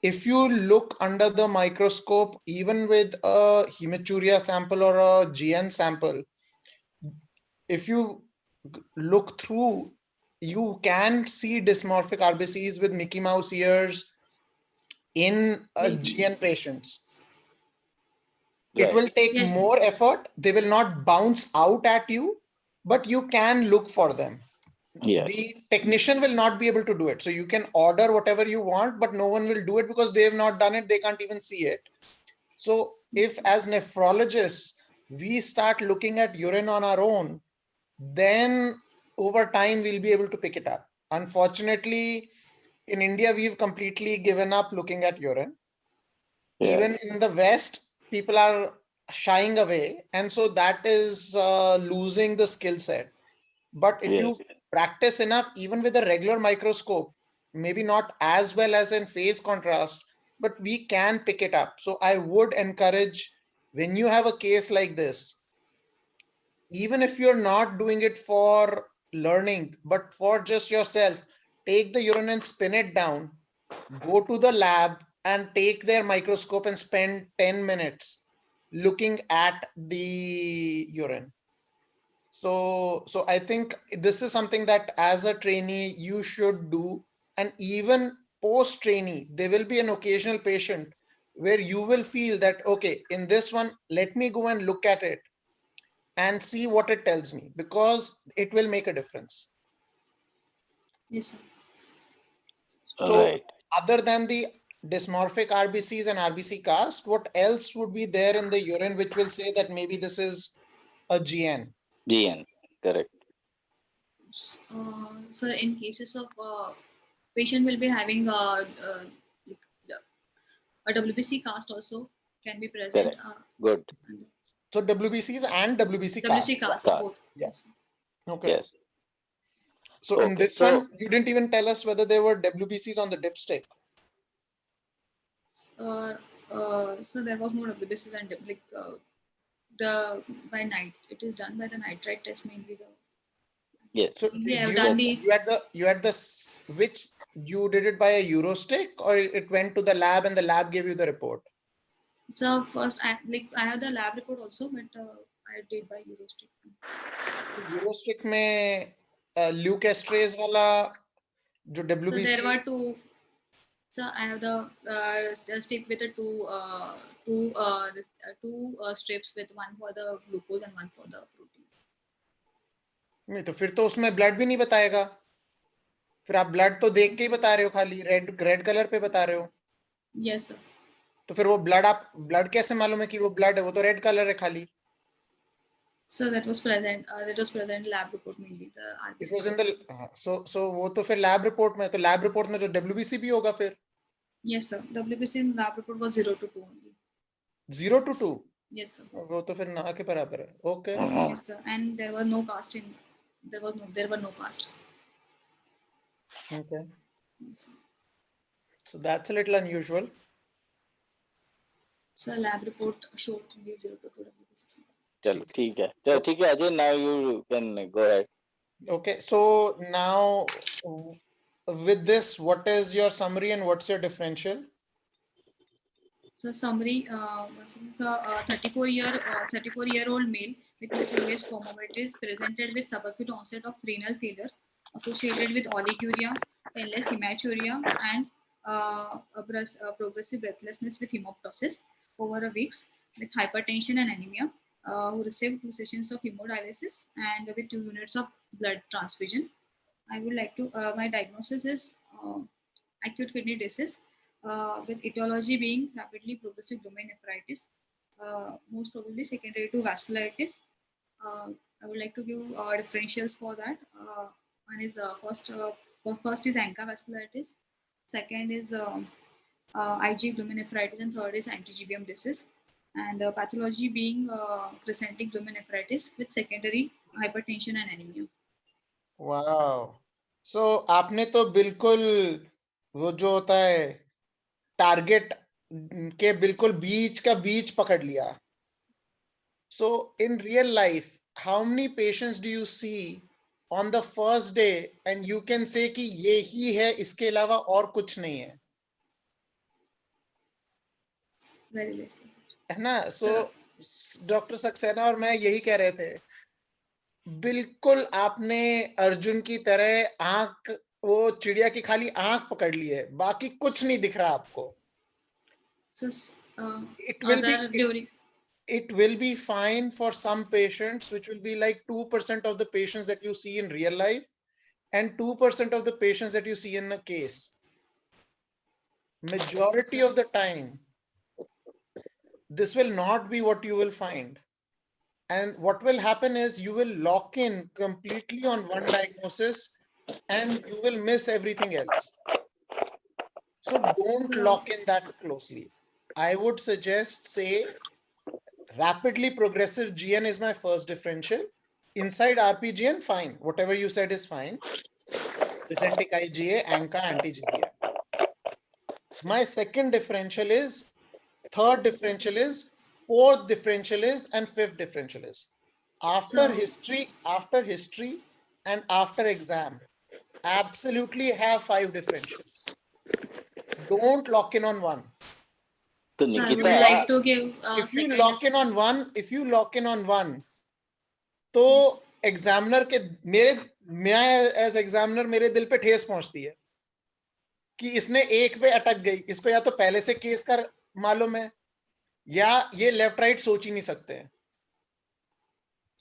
if you look under the microscope, even with a hematuria sample or a GN sample, if you look through, you can see dysmorphic RBCs with Mickey Mouse ears in GN patients. It Right. will take Yes. more effort. They will not bounce out at you, but you can look for them. Yes. The technician will not be able to do it. So you can order whatever you want, but no one will do it because they have not done it. They can't even see it. So if as nephrologists, we start looking at urine on our own, then over time we'll be able to pick it up. Unfortunately, in India, we've completely given up looking at urine. Yes. Even in the West, people are shying away. And so that is losing the skill set. But if you Yes. practice enough, even with a regular microscope, maybe not as well as in phase contrast, but we can pick it up. So I would encourage, when you have a case like this, even if you're not doing it for learning, but for just yourself, take the urine and spin it down, go to the lab and take their microscope and spend 10 minutes looking at the urine. So I think this is something that as a trainee you should do. And even post trainee, there will be an occasional patient where you will feel that, okay, in this one, let me go and look at it and see what it tells me, because it will make a difference. Yes, sir. So Right. other than the dysmorphic RBCs and RBC cast, what else would be there in the urine which will say that maybe this is a GN? GN. Correct. So in cases of patient will be having like, a WBC cast also can be present. Correct. Good. And So WBCs and WBC WC cast. cast Cast. both. Yeah. Yes. Okay. Yes. So in Okay. this So one, you didn't even tell us whether there were WBCs on the dipstick. So there was no WBCs and like the by night. It is done by the nitrite test mainly. yes. So Mainly I have you done Yes. the. which you did it by a Eurostick, or it went to the lab and the lab gave you the report? So first I have the lab report also, but I did by Eurostic. Eurostick में Luke Estrase वाला जो So WBC there were two. So I have the strip with the two strips with one for the glucose and one for the protein. नहीं, तो फिर तो उसमें blood भी नहीं बताएगा। फिर आप ब्लड तो देख के ही बता रहे हो, खाली रेड कलर पे बता रहे हो। Yes, sir. तो फिर वो ब्लड कैसे मालूम है कि वो ब्लड है? वो तो रेड कलर है खाली। So that was present. That was present lab report mainly. The It RBC. was in the so वो तो फिर लैब रिपोर्ट में, तो लैब रिपोर्ट में जो WBC भी होगा फिर। Yes, sir. WBC in lab report was 0 to 2 only. 0 to 2? Yes, sir. वो तो फिर ना के बराबर है। Okay. Yes, sir. And there was no cast in. There were no cast. Okay. Yes, sir. So that's a little unusual. So lab report showed only 0 to 2 WBC. चलो ठीक है. चलो ठीक है Ajay. Now you can go ahead. Okay. So now with this, what is your summary and what's your differential? So summary, so 34-year-old male with notorious comorbidities presented with subacute onset of renal failure associated with oliguria, painless hematuria, and progressive breathlessness with hemoptysis over a weeks with hypertension and anemia, who received 2 sessions of hemodialysis and with 2 units of blood transfusion. I would like to, my diagnosis is acute kidney disease with etiology being rapidly progressive glomerulonephritis, most probably secondary to vasculitis. I would like to give differentials for that. One is first is ANCA vasculitis, second is IG glomerulonephritis, and third is anti-GBM disease. And pathology being crescentic glomerulonephritis with secondary hypertension and anemia. Wow. So आपने तो बिल्कुल वो जो होता है target के बिल्कुल बीच का बीच पकड़ लिया. So in real life, how many patients do you see on the first day and you can say कि ये ही है, इसके अलावा और कुछ नहीं है? Very less. है ना? So डॉक्टर सक्सेना और मैं यही कह रहे थे, बिल्कुल आपने अर्जुन की तरह आंख, वो चिड़िया की खाली आंख पकड़ ली है, बाकी कुछ नहीं दिख रहा आपको. So it will be fine for some patients, which will be like 2% of the patients that you see in real life and 2% of the patients that you see in a case. Majority of the time, this will not be what you will find. And what will happen is you will lock in completely on one diagnosis and you will miss everything else. So don't lock in that closely. I would suggest, say, rapidly progressive GN is my first differential. Inside RPGN, fine. Whatever you said is fine. Presentic IgA, ANCA, anti-GBM. My second differential is, third differential is, fourth differential is, and fifth differential is. After So, history and after exam, absolutely have 5 differentials. Don't lock in on one. तो so I If would you Nikita, lock like to give a if you second. lock in on one, तो Yes. Examiner के मैं as examiner मेरे दिल पे ठेस पहुंचती है कि इसने एक पे अटक गई, इसको या तो पहले से केस का मालूम है या ये लेफ्ट राइट सोच ही नहीं सकते हैं।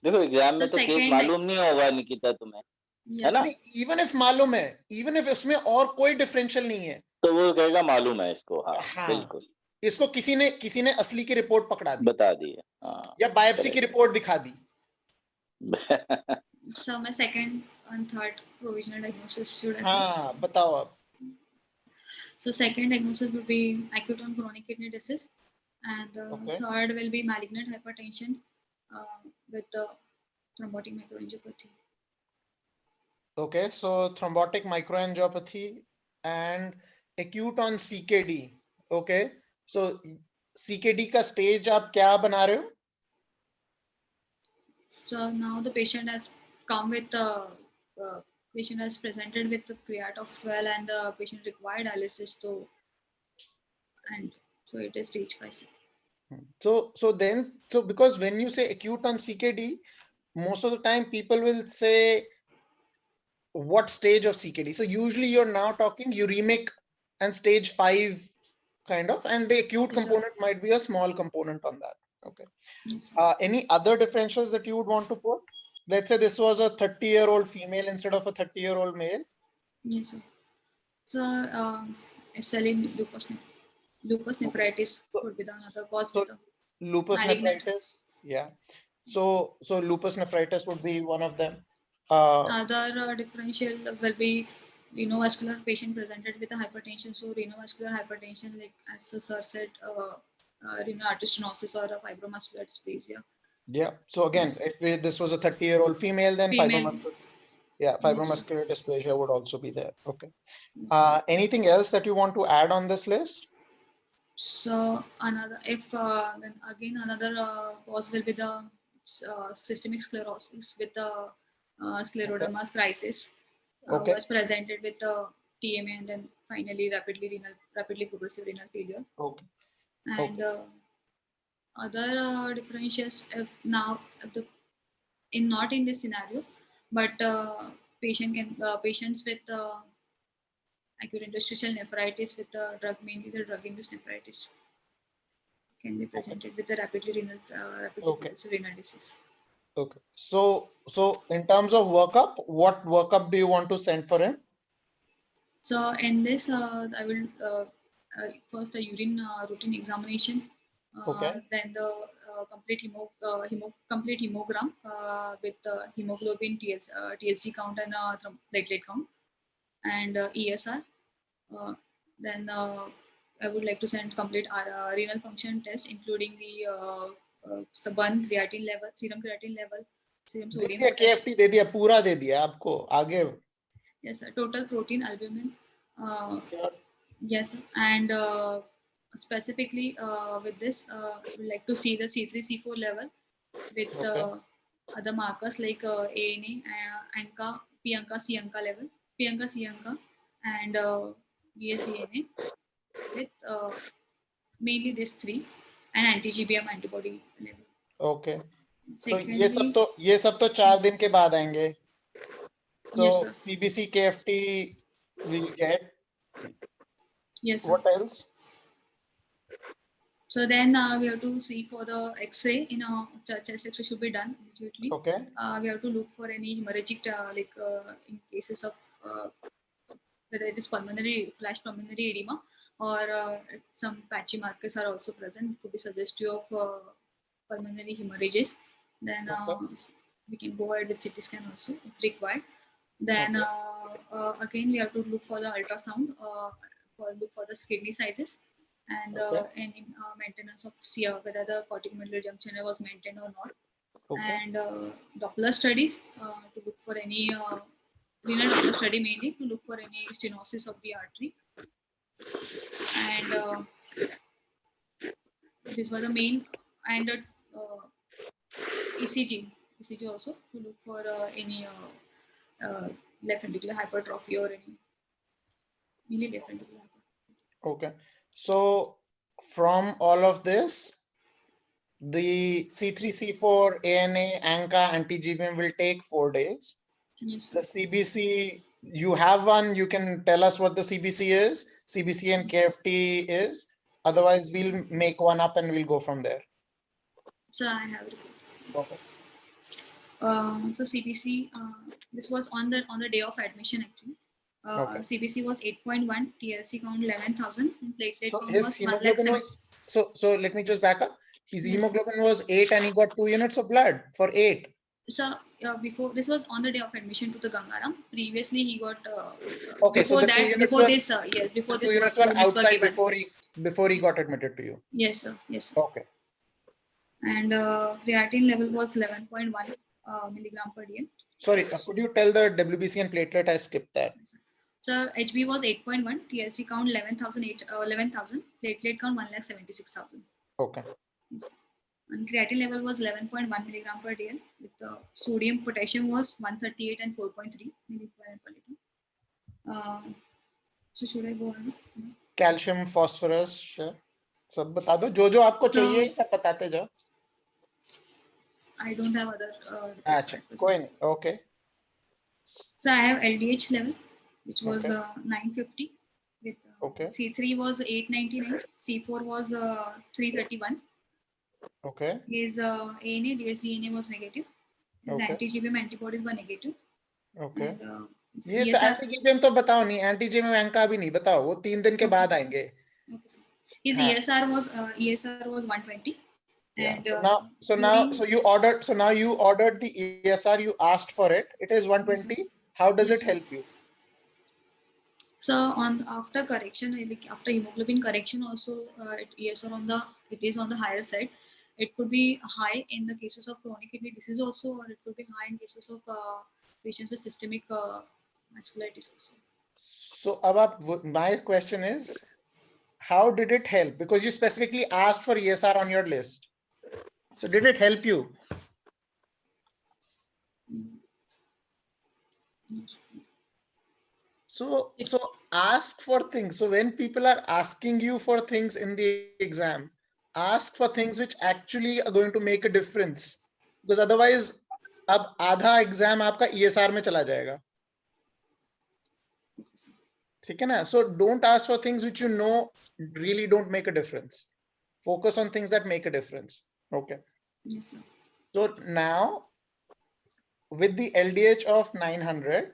देखो एग्जाम The में तो केस second, मालूम नहीं होगा निकिता तुम्हें, है yes, ना? नहीं, इवन इफ मालूम है, इवन इफ उसमें और कोई डिफरेंशियल नहीं है, तो वो कहेगा मालूम है इसको, हाँ हाँ, बिल्कुल इसको किसी ने असली की रिपोर्ट पकड़ा दी बता दिए, हाँ या बायोप्सी की रिपोर्ट दिखा दी। so my second and third provisional diagnosis should I say? हाँ, बताओ आप। So second diagnosis would be acute on chronic kidney disease, and Okay. third will be malignant hypertension with thrombotic microangiopathy. Okay, so thrombotic microangiopathy and acute on CKD. Okay, so CKD का stage आप क्या बना रहे हो? So now the patient has come with patient has presented with the creat of 12 and the patient required dialysis. And so it is stage 5. So because when you say acute on CKD, most of the time people will say what stage of CKD. So usually you're now talking uremic and stage 5 kind of, and the acute Yes, sir. component might be a small component on that. Okay. Yes, sir. Any other differentials that you would want to put? Let's say this was a 30-year-old female instead of a 30-year-old male. Yes, sir. So SLE lupus nephritis would be the another cause So with the lupus malignant. nephritis, yeah. So lupus nephritis would be one of them. Other differential will be renovascular patient presented with a hypertension. So renovascular hypertension, like as the sir said, renal artery stenosis or a fibromuscular dysplasia. Yeah. So again, Yes. if this was a 30-year-old female, then Female. yeah, Yes, sir. fibromuscular dysplasia would also be there. Okay. Yes, sir. Anything else that you want to add on this list? So another, if then again another cause will be the systemic sclerosis with the scleroderma crisis, Okay. was presented with the TMA and then finally rapidly progressive renal failure. Okay. And other differentials now not in this scenario, but patients with acute interstitial nephritis with mainly the drug-induced nephritis can be presented with the rapidly progressive renal disease. Okay. So in terms of workup, what workup do you want to send for him? So in this, I will first a urine routine examination, then the complete hemogram with hemoglobin, TSG count and platelet count, and ESR. Then I would like to send complete renal function test, including the serum creatine level, serum they sodium दिया, potassium. KFT दे दिया, पूरा दे दिया आपको आगे. Yes, sir. Total protein albumin. Yeah. Yes, sir. And specifically with this, we would like to see the C3, C4 level with other markers like ANA, ANCA, P-ANCA, C-ANCA level, P-ANCA, C-ANCA, and VSDNA with mainly these three, and anti-GBM antibody level. Okay. So Secondly, ये सब तो 4 दिन के बाद आएंगे. So yes, sir. CBC, KFT we'll get. Yes, sir. What else? So then we have to see for the X-ray. In a chest X-ray should be done immediately. Okay. We have to look for any hemorrhagic, in cases of whether it is flash pulmonary edema or some patchy markers are also present. Could be suggestive of pulmonary hemorrhages. Then we can go ahead with CT scan also if required. Then again we have to look for the ultrasound, look for the kidney sizes, and any maintenance of SEER, whether the corticomedullary junction was maintained or not. And Doppler studies to look for any renal Doppler study mainly to look for any stenosis of the artery. And these were the main, and ECG ECG also to look for any left ventricular hypertrophy or any really left ventricular hypertrophy. Okay. So from all of this, the C3, C4, ANA, ANCA, anti-GBM will take 4 days. Yes, The sir. CBC, you have one, you can tell us what the CBC is, CBC and KFT is. Otherwise, we'll make one up and we'll go from there. So I have report. Okay. So CBC, this was on the day of admission actually. Okay. CBC was 8.1, TLC count 11,000, and platelet So count his was hemoglobin 1,70,000. was, so let me just back up. His Yes. hemoglobin was 8 and he got 2 units of blood for 8. So before this was on the day of admission to the Gangaram. Previously he got Okay, so before the 2 that units before were, this yes before the 2 this units were were units were outside given. before he got admitted to you. Yes, sir. Yes, sir. Okay. And creatine level was 11.1 milligram per dl. Sorry, could you tell the WBC and platelet? I skipped that. So HB was 8.1, TLC count 11,000, platelet count 1,76,000. Okay. Yes. And creatine level was 11.1 milligram per dl. With sodium potassium was 138 and 4.3 milligram per liter. So should I go on? Calcium, phosphorus, sure. सब बता दो जो आपको चाहिए ही सब बताते जाओ. I don't have other. अच्छा, कोई नहीं. Okay. So I have LDH level, which was Okay. 950. With Okay. C3 was 899, C4 was 331. Okay. His ANA, DSDNA was negative. His Okay. anti-GBM antibodies were negative. Okay. And, ये तो ESR, anti-GBM तो बताओ नहीं, anti-GBM Enka भी नहीं बताओ, वो 3 दिन के बाद आएंगे. okay, sir. His हाँ. ESR was 120. Yeah. And So you ordered the ESR, you asked for it. It is 120. Yes, How does yes, it help you? So after correction, like after hemoglobin correction, also ESR it is on the higher side. It could be high in the cases of chronic kidney disease also, or it could be high in cases of patients with systemic vasculitis also. So my question is, how did it help? Because you specifically asked for ESR on your list. So did it help you? So ask for things. So when people are asking you for things in the exam, ask for things which actually are going to make a difference. Because otherwise, अब आधा exam आपका ESR में चला जाएगा. ठीक है ना? So don't ask for things which you know really don't make a difference. Focus on things that make a difference. Okay. Yes, sir. So now, with the LDH of 900,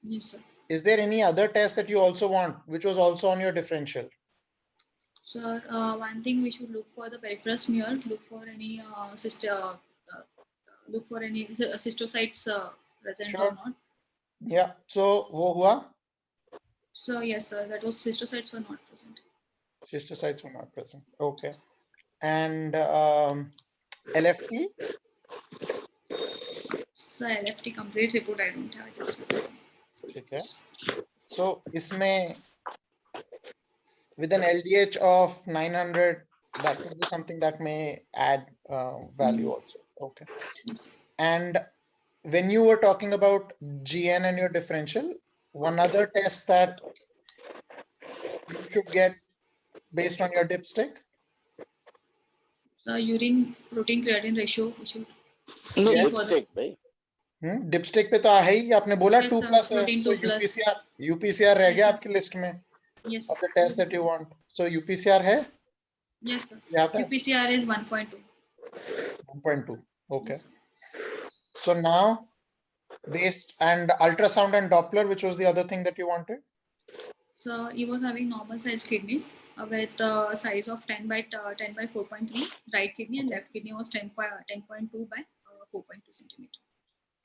Yes, sir. is there any other test that you also want, which was also on your differential? Sir, one thing we should look for the peripheral smear. Look for any cystocytes present Sure. or not. Yeah. So wo hua? So yes, sir. That was cystocytes were not present. Cystocytes were not present. Okay. And LFT? So LFT complete report I don't have. Just ठीक है. So इसमें with an LDH of 900, that could be something that may add value also. Okay. Yes. And when you were talking about GN and your differential, one other test that you should get based on your dipstick? So urine protein creatinine ratio we should. No, Yes. dipstick, right? Dipstick पे तो है ही, आपने बोला Yes, 2 sir, plus है. protein So 2 plus. UPCR रह Yes, गया sir. आपकी list में Yes. of the test that you want. So UPCR है? Yes, sir. Yeah, that- UPCR is 1.2. 1.2. Okay. Yes, So now, based and ultrasound and Doppler, which was the other thing that you wanted? so he was having normal size kidney with size of 10 by 4.3 right kidney, and left kidney was 10.2 by 4.2 centimeter.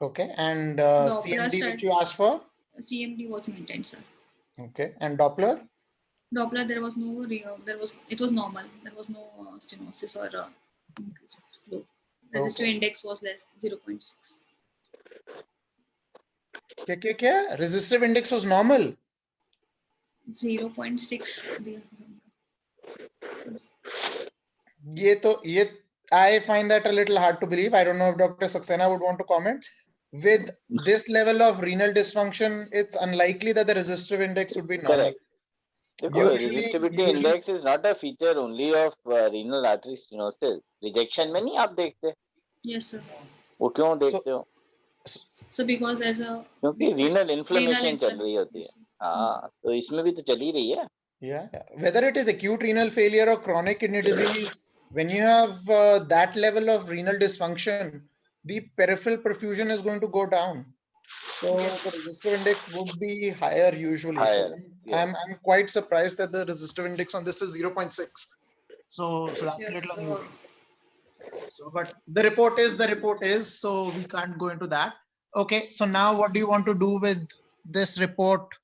Okay. And Doppler CMD, which stud- you asked for? CMD was maintained, sir. Okay. And Doppler? Doppler, there was no it was normal. There was no stenosis or increase of flow. Resistive index was less 0.6. क्या? Resistive index was normal? 0.6. ये I find that a little hard to believe. I don't know if Dr. Saxena would want to comment. With this level of renal dysfunction, it's unlikely that the resistive index would be normal. Correct. Because Usually, resistivity index is not a feature only of renal artery stenosis. Rejection में नहीं आप देखते, Yes, sir. वो क्यों so, देखते हो? So because as a क्योंकि renal renal inflammation चल रही होती है. yes, sir. हाँ, तो इसमें भी तो चल ही रही है. yeah, whether it is acute renal failure or chronic kidney disease, when you have that level of renal dysfunction, the peripheral perfusion is going to go down. So Yes. the resistive index would be higher usually. So Higher, yes. I'm quite surprised that the resistive index on this is 0.6. So that's Yes, a little unusual. So, but the report is, so we can't go into that. Okay, so now what do you want to do with this report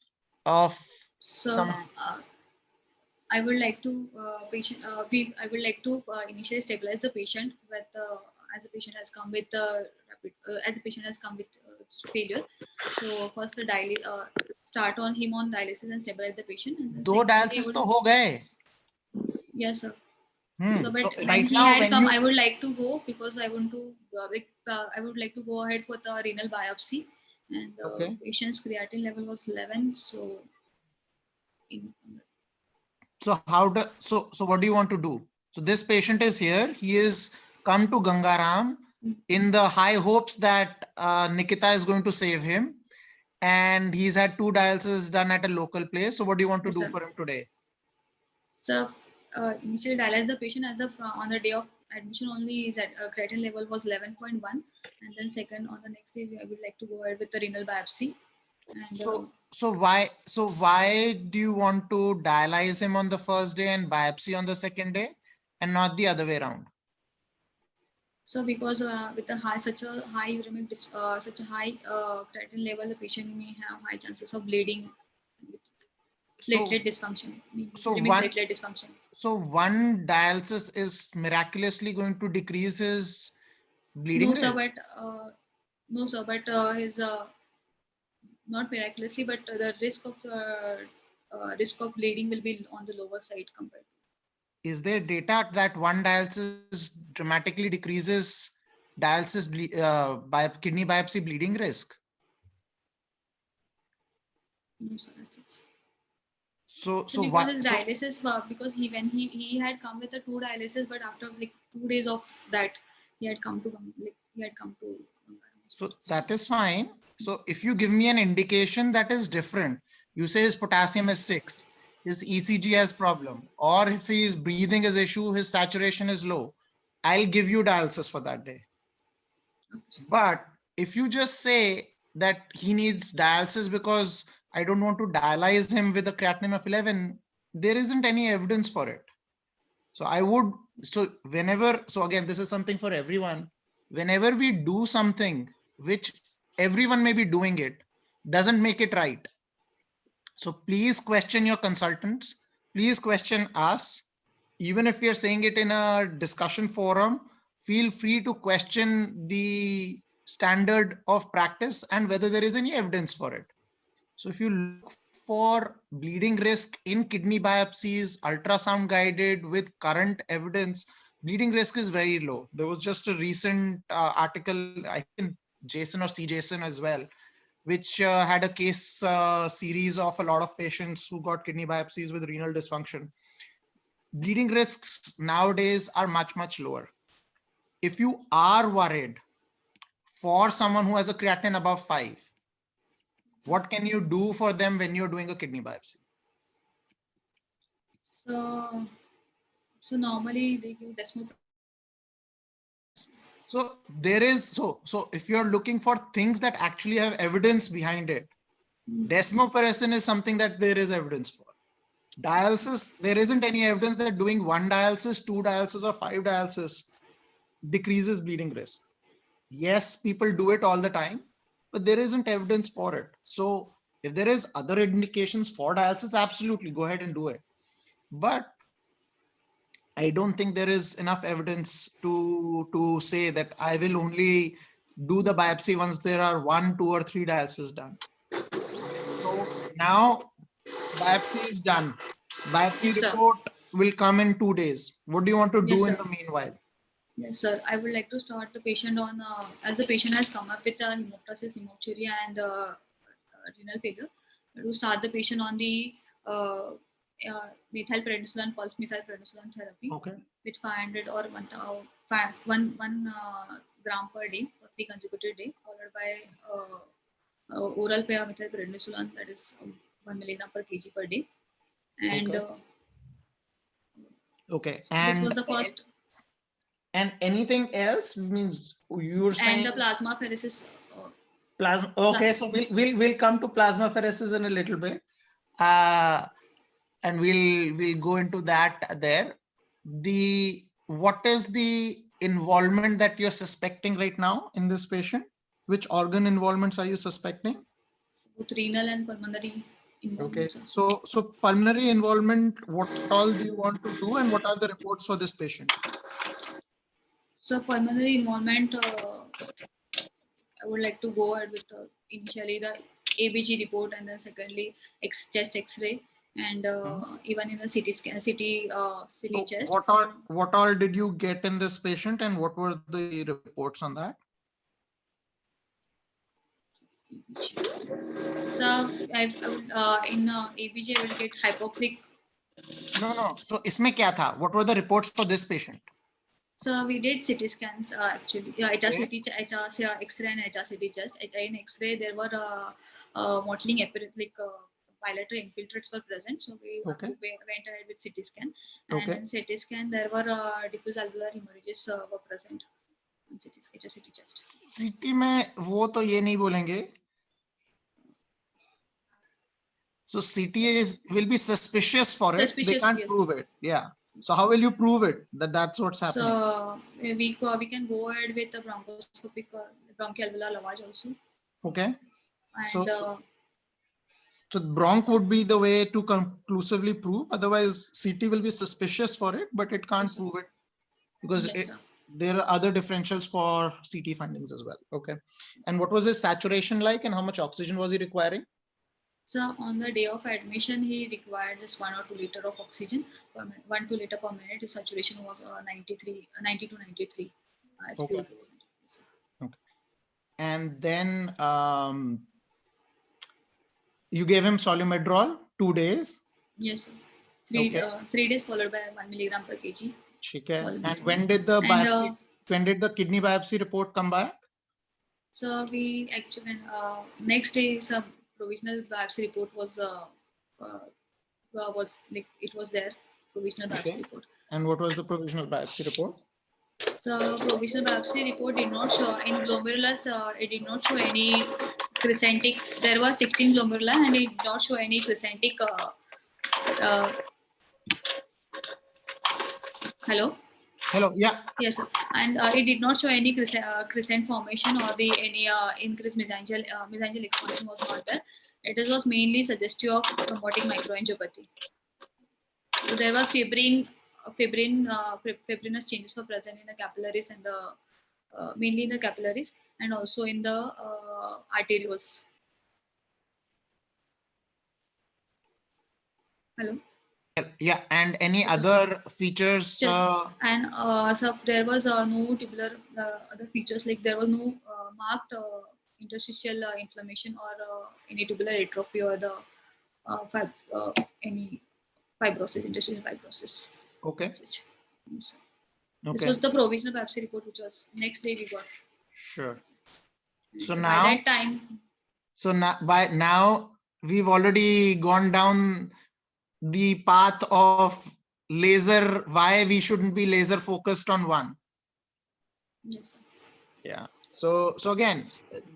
of So some? I would like to I would like to initially stabilize the patient with as a patient has come with rapid as a patient has come with failure. So first start on him on dialysis and stabilize the patient. And then दो dialysis तो हो गए. Yes, sir. So, but when right he now, had when come, you I would like to go because I want to I would like to go ahead for the renal biopsy, and the Okay. patient's creatinine level was 11. So, so how do so what do you want to do? So this patient is here. He is come to Gangaram in the high hopes that Nikita is going to save him, and he's had 2 dialysis done at a local place. So what do you want to Yes, do sir. for him today? So initially dialyze the patient as on the day of admission only is at creatinine level was 11.1, and then second on the next day I would like to go ahead with the renal biopsy. And, so why do you want to dialyze him on the first day and biopsy on the second day, and not the other way around? So because with such a high uremic such a high creatinine level, the patient may have high chances of bleeding, platelet dysfunction, platelet dysfunction. So one dialysis is miraculously going to decrease his bleeding risk? No, sir, but his not miraculously, but the risk of bleeding will be on the lower side compared to. Is there data that one dialysis dramatically decreases dialysis kidney biopsy bleeding risk? No, sir, that's it. So because what? his dialysis because when he had come with the 2 dialysis, but after like 2 days of that he had come to. So that is fine. So if you give me an indication that is different, you say his potassium is 6, his ECG has problem, or if his breathing is issue, his saturation is low, I'll give you dialysis for that day. But if you just say that he needs dialysis because I don't want to dialyze him with a creatinine of 11, there isn't any evidence for it. So again, this is something for everyone. Whenever we do something which everyone may be doing it, doesn't make it right. So please question your consultants. Please question us. Even if we are saying it in a discussion forum, feel free to question the standard of practice and whether there is any evidence for it. So if you look for bleeding risk in kidney biopsies, ultrasound guided with current evidence, bleeding risk is very low. There was just a recent article, I think Jason or C. Jason as well, which had a case series of a lot of patients who got kidney biopsies with renal dysfunction. Bleeding risks nowadays are much, much lower. If you are worried for someone who has a creatinine above 5, what can you do for them when you're doing a kidney biopsy? So normally they give desmopressin. So there is so if you're looking for things that actually have evidence behind it, desmopressin is something that there is evidence for. Dialysis, there isn't any evidence that doing 1 dialysis, 2 dialysis, or 5 dialysis decreases bleeding risk. Yes, people do it all the time, but there isn't evidence for it. So if there is other indications for dialysis, absolutely go ahead and do it. But I don't think there is enough evidence to say that I will only do the biopsy once there are 1, 2, or 3 dialysis done. So now biopsy is done. Biopsy report will come in 2 days. What do you want to do in the meanwhile? Yes, sir. I would like to start the patient on, as the patient has come up with hemoptysis, hemoptyria, and renal failure. To start the patient on the methylprednisolone, pulse methylprednisolone therapy Okay. with 500 or 1 gram per day for 3 consecutive days, followed by oral methylprednisolone, that is 1 milligram per kg per day. And Okay. Okay. this was the first. And anything else means you're saying And the plasmapheresis. plasma. Okay, so we'll come to plasmapheresis in a little bit, and we'll go into that there. What is the involvement that you're suspecting right now in this patient? Which organ involvements are you suspecting? Both renal and pulmonary involvement. Okay, so pulmonary involvement, what all do you want to do and what are the reports for this patient? So pulmonary involvement, I would like to go ahead with initially the ABG report, and then secondly chest X-ray, and even in the CT scan, CT So chest. what all did you get in this patient and what were the reports on that? So I would, in ABG I will get hypoxic. No. So इसमें क्या था? What were the reports for this patient? So we did CT scans actually. HRCT, Okay. X-ray and HRCT chest. In X-ray there were mottling bilateral infiltrates were present. So we went ahead with CT scan. And in CT scan there were diffuse alveolar hemorrhages were present in HRCT chest. CT में वो तो ये नहीं बोलेंगे. So CT will be suspicious for it. They can't prove it. Yeah. So how will you prove it that that's what's happening? So we can go ahead with the bronchoscopic bronchoalveolar lavage also. Okay. And so bronch would be the way to conclusively prove. Otherwise, CT will be suspicious for it, but it can't prove it because there are other differentials for CT findings as well. Okay. And what was his saturation like, and how much oxygen was he requiring? So on the day of admission, he required just 1 or 2 liters of oxygen per minute, 1 2 liters per minute. His saturation was 90 to 93. Okay. Okay. And then you gave him Solumedrol 2 days. Yes, sir. 3 days followed by 1 milligram per kg. And when did the biopsy? When did the kidney biopsy report come back? So we actually next day some provisional biopsy report was it was there, provisional biopsy report. And what was the provisional biopsy report? So provisional biopsy report did not show in glomerulus. It did not show any crescentic. There were 16 glomeruli, and it did not show any crescentic. Hello. Hello. Yeah. Yes, sir. And it did not show any crescent formation or any increased mesangial expansion was not there. It was mainly suggestive of thrombotic microangiopathy. So there were fibrinous changes were present in the capillaries and the mainly in the capillaries and also in the arterioles. Hello. Yeah, and any other features? And so there was no tubular other features, like there was no marked interstitial inflammation or any tubular atrophy or the any fibrosis, interstitial fibrosis. Okay. Yes. Okay. This was the provisional biopsy report, which was next day we got. Sure. So by now, that time. So now we've already gone down the path of laser, why we shouldn't be laser focused on one. Yes, sir. Yeah. So again,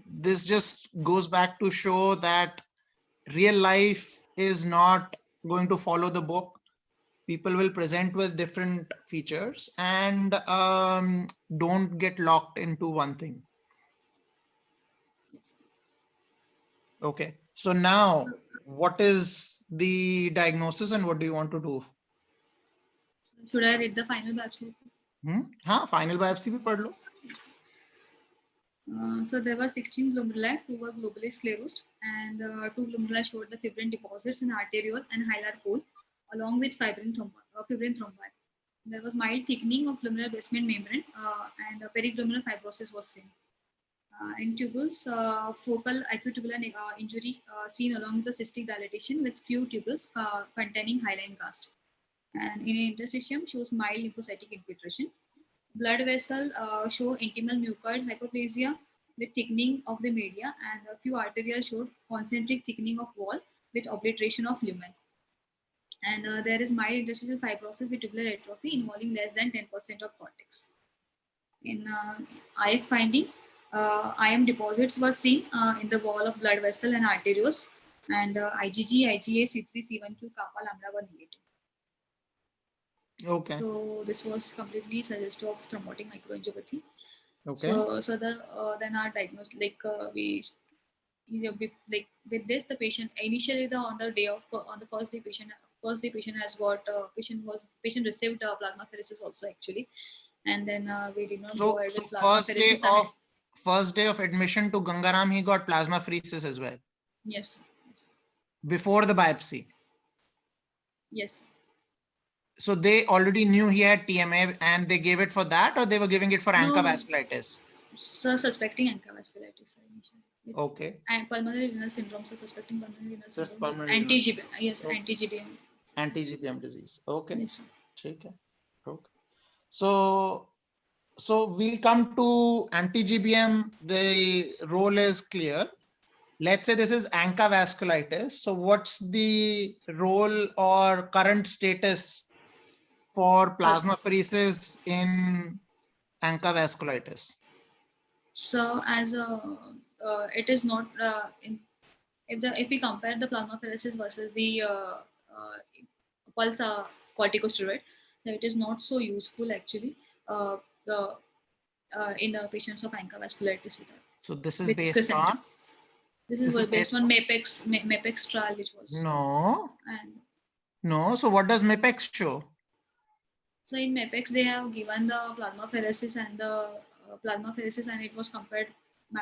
this just goes back to show that real life is not going to follow the book. People will present with different features, and don't get locked into one thing. Okay. So now, what is the diagnosis and what do you want to do? Should I read the final biopsy? Final biopsy bhi padh lo. So there were 16 glomeruli, 2 were globally sclerosed, and 2 glomeruli showed the fibrin deposits in arteriole and hilar pole, along with fibrin thrombi. There was mild thickening of glomerular basement membrane and periglomerular fibrosis was seen. In tubules, focal acute injury seen along with the cystic dilatation with few tubules containing hyaline cast. And in interstitium shows mild lymphocytic infiltration. Blood vessel show intimal mucoid hyperplasia with thickening of the media, and a few arterial showed concentric thickening of wall with obliteration of lumen. And there is mild interstitial fibrosis with tubular atrophy involving less than 10% of cortex. In IF finding, IM deposits were seen in the wall of blood vessel and arterioles, and IgG, IgA, C3, C1q, kappa, lambda were negative. Okay. So this was completely suggestive of thrombotic microangiopathy. Okay. So then our diagnosis, like like with this, the patient initially on the first day patient has got patient received plasmapheresis also actually, and then we did not go ahead with plasmapheresis. First day of admission to Gangaram, he got plasmapheresis as well. Yes. Before the biopsy. Yes. So they already knew he had TMA and they gave it for that, or they were giving it for ANCA vasculitis? So suspecting ANCA vasculitis initially. Okay. And pulmonary renal syndrome, so suspecting pulmonary renal syndrome. Just pulmonary anti-GBM. Yes, okay. anti-GBM. Anti-GBM disease. Okay. Yes. Okay. So we'll come to anti-GBM. The role is clear. Let's say this is ANCA vasculitis. So what's the role or current status for plasmapheresis in ANCA vasculitis? So as it is not if we compare the plasmapheresis versus the pulse corticosteroid, then it is not so useful actually in patients of ANCA vasculitis with that. So this is based on? This is based on MAPEX trial, which was no. So what does MAPEX show? So in MAPEX they have given the plasmapheresis and and it was compared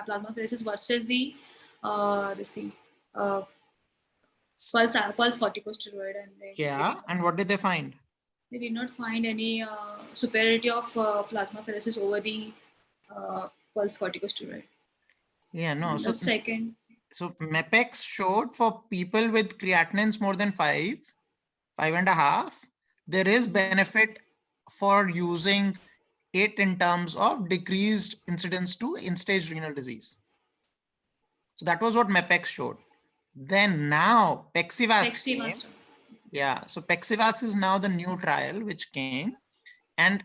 plasmapheresis versus the pulse corticosteroid, and and what did they find? They did not find any superiority of plasmapheresis over the pulse corticosteroid. So second. So MAPEX showed for people with creatinines more than 5.5, there is benefit for using it in terms of decreased incidence to end-stage renal disease. So that was what MAPEX showed. Then now Pexivas came. Yeah, so Pexivas is now the new trial which came, and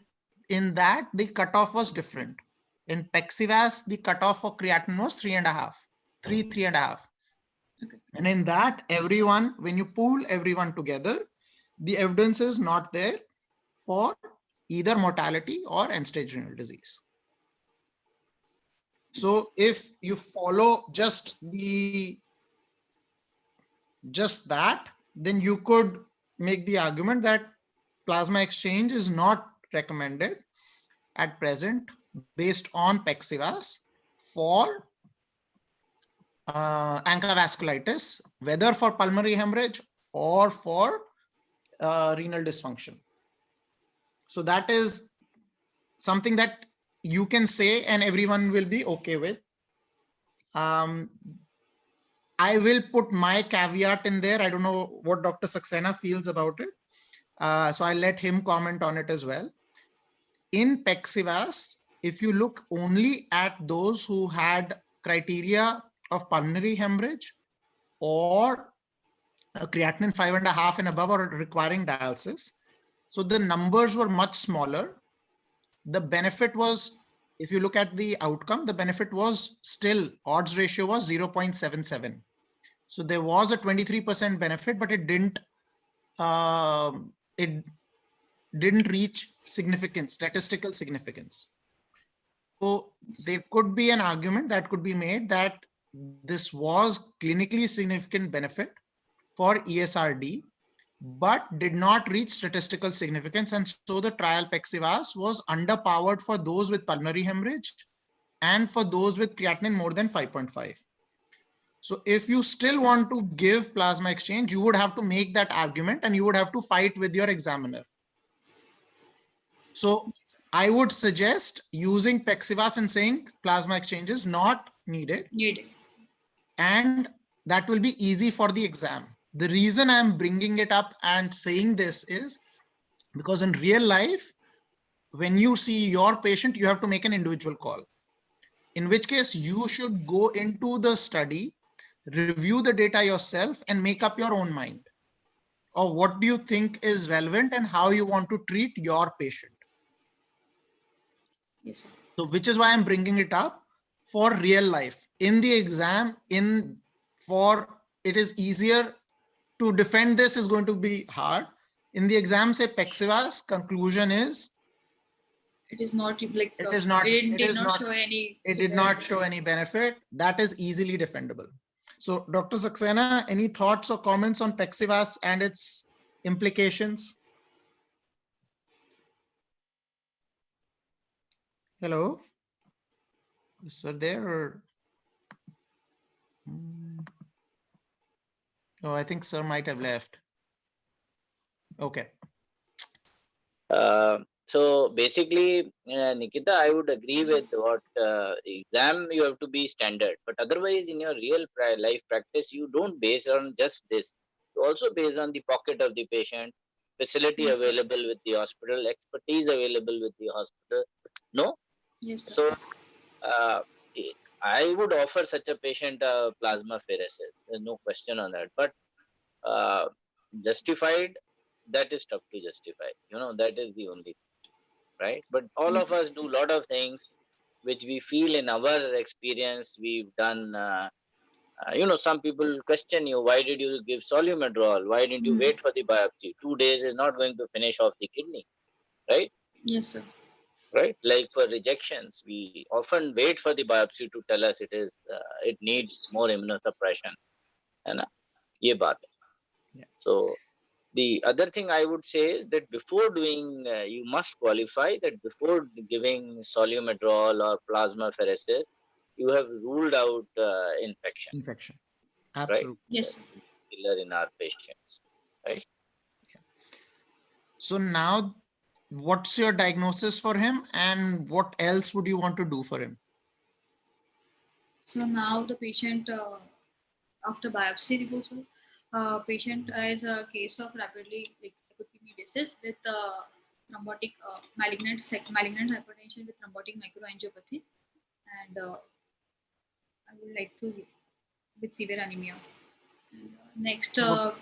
in that the cutoff was different. In Pexivas, the cutoff for creatinine was 3.5. Okay. And in that, everyone, when you pool everyone together, the evidence is not there for either mortality or end-stage renal disease. So if you follow just that, then you could make the argument that plasma exchange is not recommended at present based on Pexivas for ANCA vasculitis, whether for pulmonary hemorrhage or for renal dysfunction. So that is something that you can say and everyone will be okay with. I will put my caveat in there. I don't know what Dr. Saxena feels about it. So I'll let him comment on it as well. In Pexivas, if you look only at those who had criteria of pulmonary hemorrhage or a creatinine 5.5 and above or requiring dialysis, so the numbers were much smaller. The benefit was, if you look at the outcome, the benefit was still, odds ratio was 0.77. So there was a 23% benefit, but it didn't reach significance, statistical significance. So there could be an argument that could be made that this was clinically significant benefit for ESRD, but did not reach statistical significance. And so the trial Pexivas was underpowered for those with pulmonary hemorrhage and for those with creatinine more than 5.5. So if you still want to give plasma exchange, you would have to make that argument and you would have to fight with your examiner. So I would suggest using Pexivas and saying plasma exchange is not needed. And that will be easy for the exam. The reason I'm bringing it up and saying this is because in real life, when you see your patient, you have to make an individual call. In which case you should go into the study, review the data yourself and make up your own mind. Or what do you think is relevant and how you want to treat your patient. Yes, sir. So which is why I'm bringing it up for real life. In the exam, it is easier to defend this is going to be hard. In the exam, say Pexivas, conclusion is It is not like it is not. it It did is not not. show any. It did not show any benefit. That is easily defendable. So, Dr. Saxena, any thoughts or comments on Pexivas and its implications? Hello, is sir there? Or... Oh, I think sir might have left. Okay. So basically, Nikita, I would agree with what exam you have to be standard, but otherwise in your real life practice, you don't base on just this. You also base on the pocket of the patient, facility Yes, available with the hospital, expertise available with the hospital. No? Yes, sir. So uh, I would offer such a patient a plasma pheresis. There's no question on that. But uh, justified, that is tough to justify. That is the only right. But all Yes, of us do a lot of things which we feel in our experience we've done. Some people question you, why did you give solumedrol? Why didn't you wait for the biopsy? 2 days is not going to finish off the kidney, right? Yes, sir. Right? Like for rejections, we often wait for the biopsy to tell us it needs more immunosuppression. है ना? ये बात है. Yeah. So the other thing I would say is that before doing, you must qualify that before giving solumedrol or plasmapheresis, you have ruled out infection, Infection. right? Absolutely. Yes, sir. Killer in our patients, right? So now, what's your diagnosis for him and what else would you want to do for him? So now the patient, after biopsy report, sir, patient has a case of rapidly like acute kidney disease with thrombotic malignant hypertension with thrombotic microangiopathy, and I would like to with severe anemia. And, next, so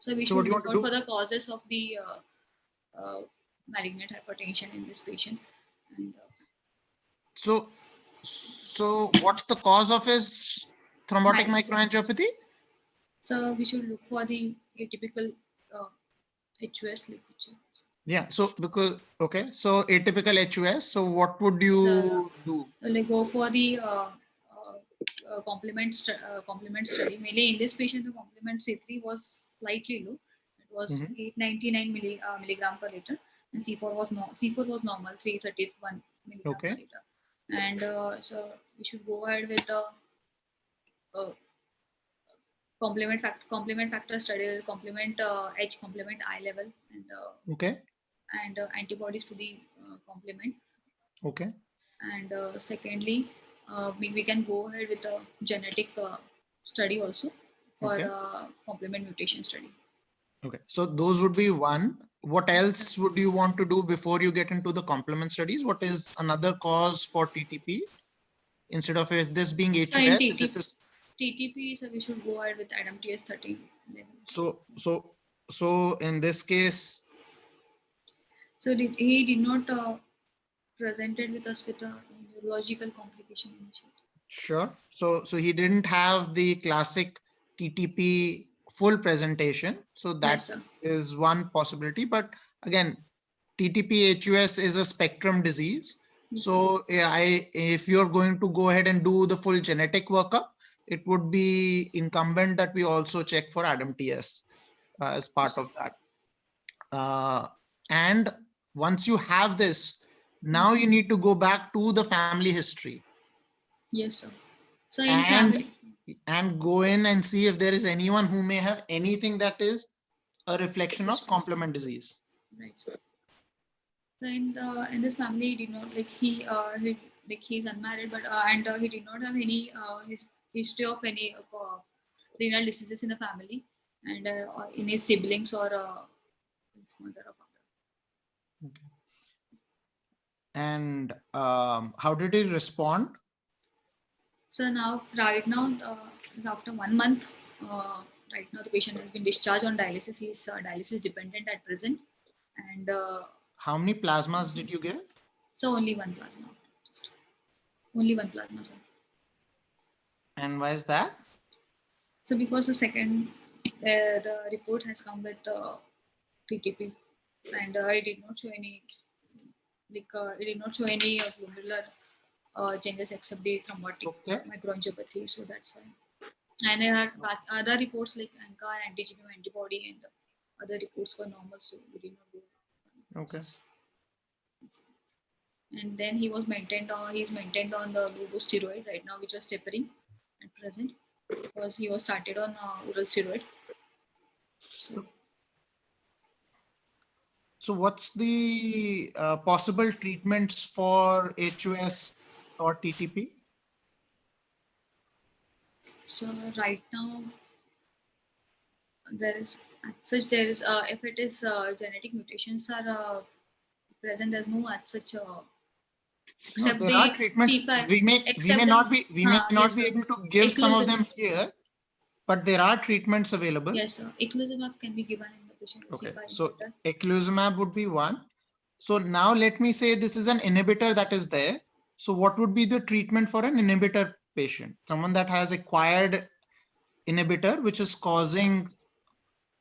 we So what should do you look want to out for do? the causes of the malignant hypertension in this patient. And So what's the cause of his thrombotic microangiopathy? so we should look for the atypical HUS ligature. Yeah. So because okay, so atypical HUS. So what would you do? Like go for the complement study. Mainly in this patient, the complement C3 was slightly low. It was 899 milligram per liter, and C4 was normal 331 milligram per liter. And so we should go ahead with the complement factor study, complement H, complement I level, and and antibodies to the complement. Okay. And secondly, we can go ahead with a genetic study also for complement mutation study. Okay, so those would be one. What else would you want to do before you get into the complement studies? What is another cause for TTP? Instead of this being HUS, this is TTP, so we should go ahead with ADAMTS 13 level. So in this case, so he did not presented with us with a neurological complication initially. Sure. So he didn't have the classic TTP full presentation. So that is one possibility. But again, TTP HUS is a spectrum disease. So if you're going to go ahead and do the full genetic workup, it would be incumbent that we also check for ADAMTS as part of that. And once you have this, now you need to go back to the family history. Yes, sir. So in family, and go in and see if there is anyone who may have anything that is a reflection of complement disease. Right, sir. So in this family, he did not like he like he's unmarried, but and he did not have any history of any renal diseases in the family, and or in his siblings or his mother or father. Okay. And how did he respond? So now, right now, after 1 month, right now the patient has been discharged on dialysis. He is dialysis dependent at present, and How many plasmas did you give? so only one plasma, only one plasma, sir. And why is that? So because the second, the report has come with TTP, and it did not show any it did not show any glomerular changes except the thrombotic Okay. microangiopathy. So that's why. And I had other reports like ANCA and anti-GM antibody and other reports were normal, so we did not do. Okay. And then he was maintained on he's maintained on the low dose steroid right now, which was tapering at present because he was started on oral steroid. So what's the possible treatments for HUS or TTP? So right now there is as such there is if it is genetic mutations are present, there's no as such No, except there the are treatments. C5 We may except not be yes sir able to give some of them eculizumab. here, but there are treatments available. Yes sir, eculizumab can be given in the patient with Okay, C5 so inhibitor. eculizumab would be one. So now let me say this is an inhibitor that is there. So what would be the treatment for an inhibitor patient? Someone that has acquired inhibitor which is causing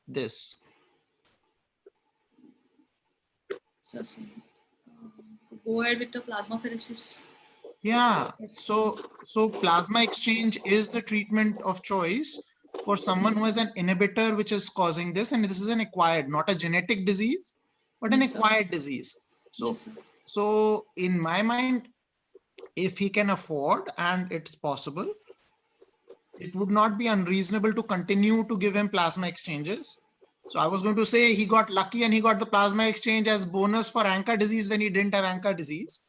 this. So go ahead with the plasmapheresis. Yeah, Yes. so plasma exchange is the treatment of choice for someone who has an inhibitor which is causing this, and this is an acquired, not a genetic disease, but an Yes, sir. acquired disease. So Yes, sir. so in my mind, if he can afford and it's possible, it would not be unreasonable to continue to give him plasma exchanges. So I was going to say he got lucky and he got the plasma exchange as bonus for ANCA disease when he didn't have ANCA disease.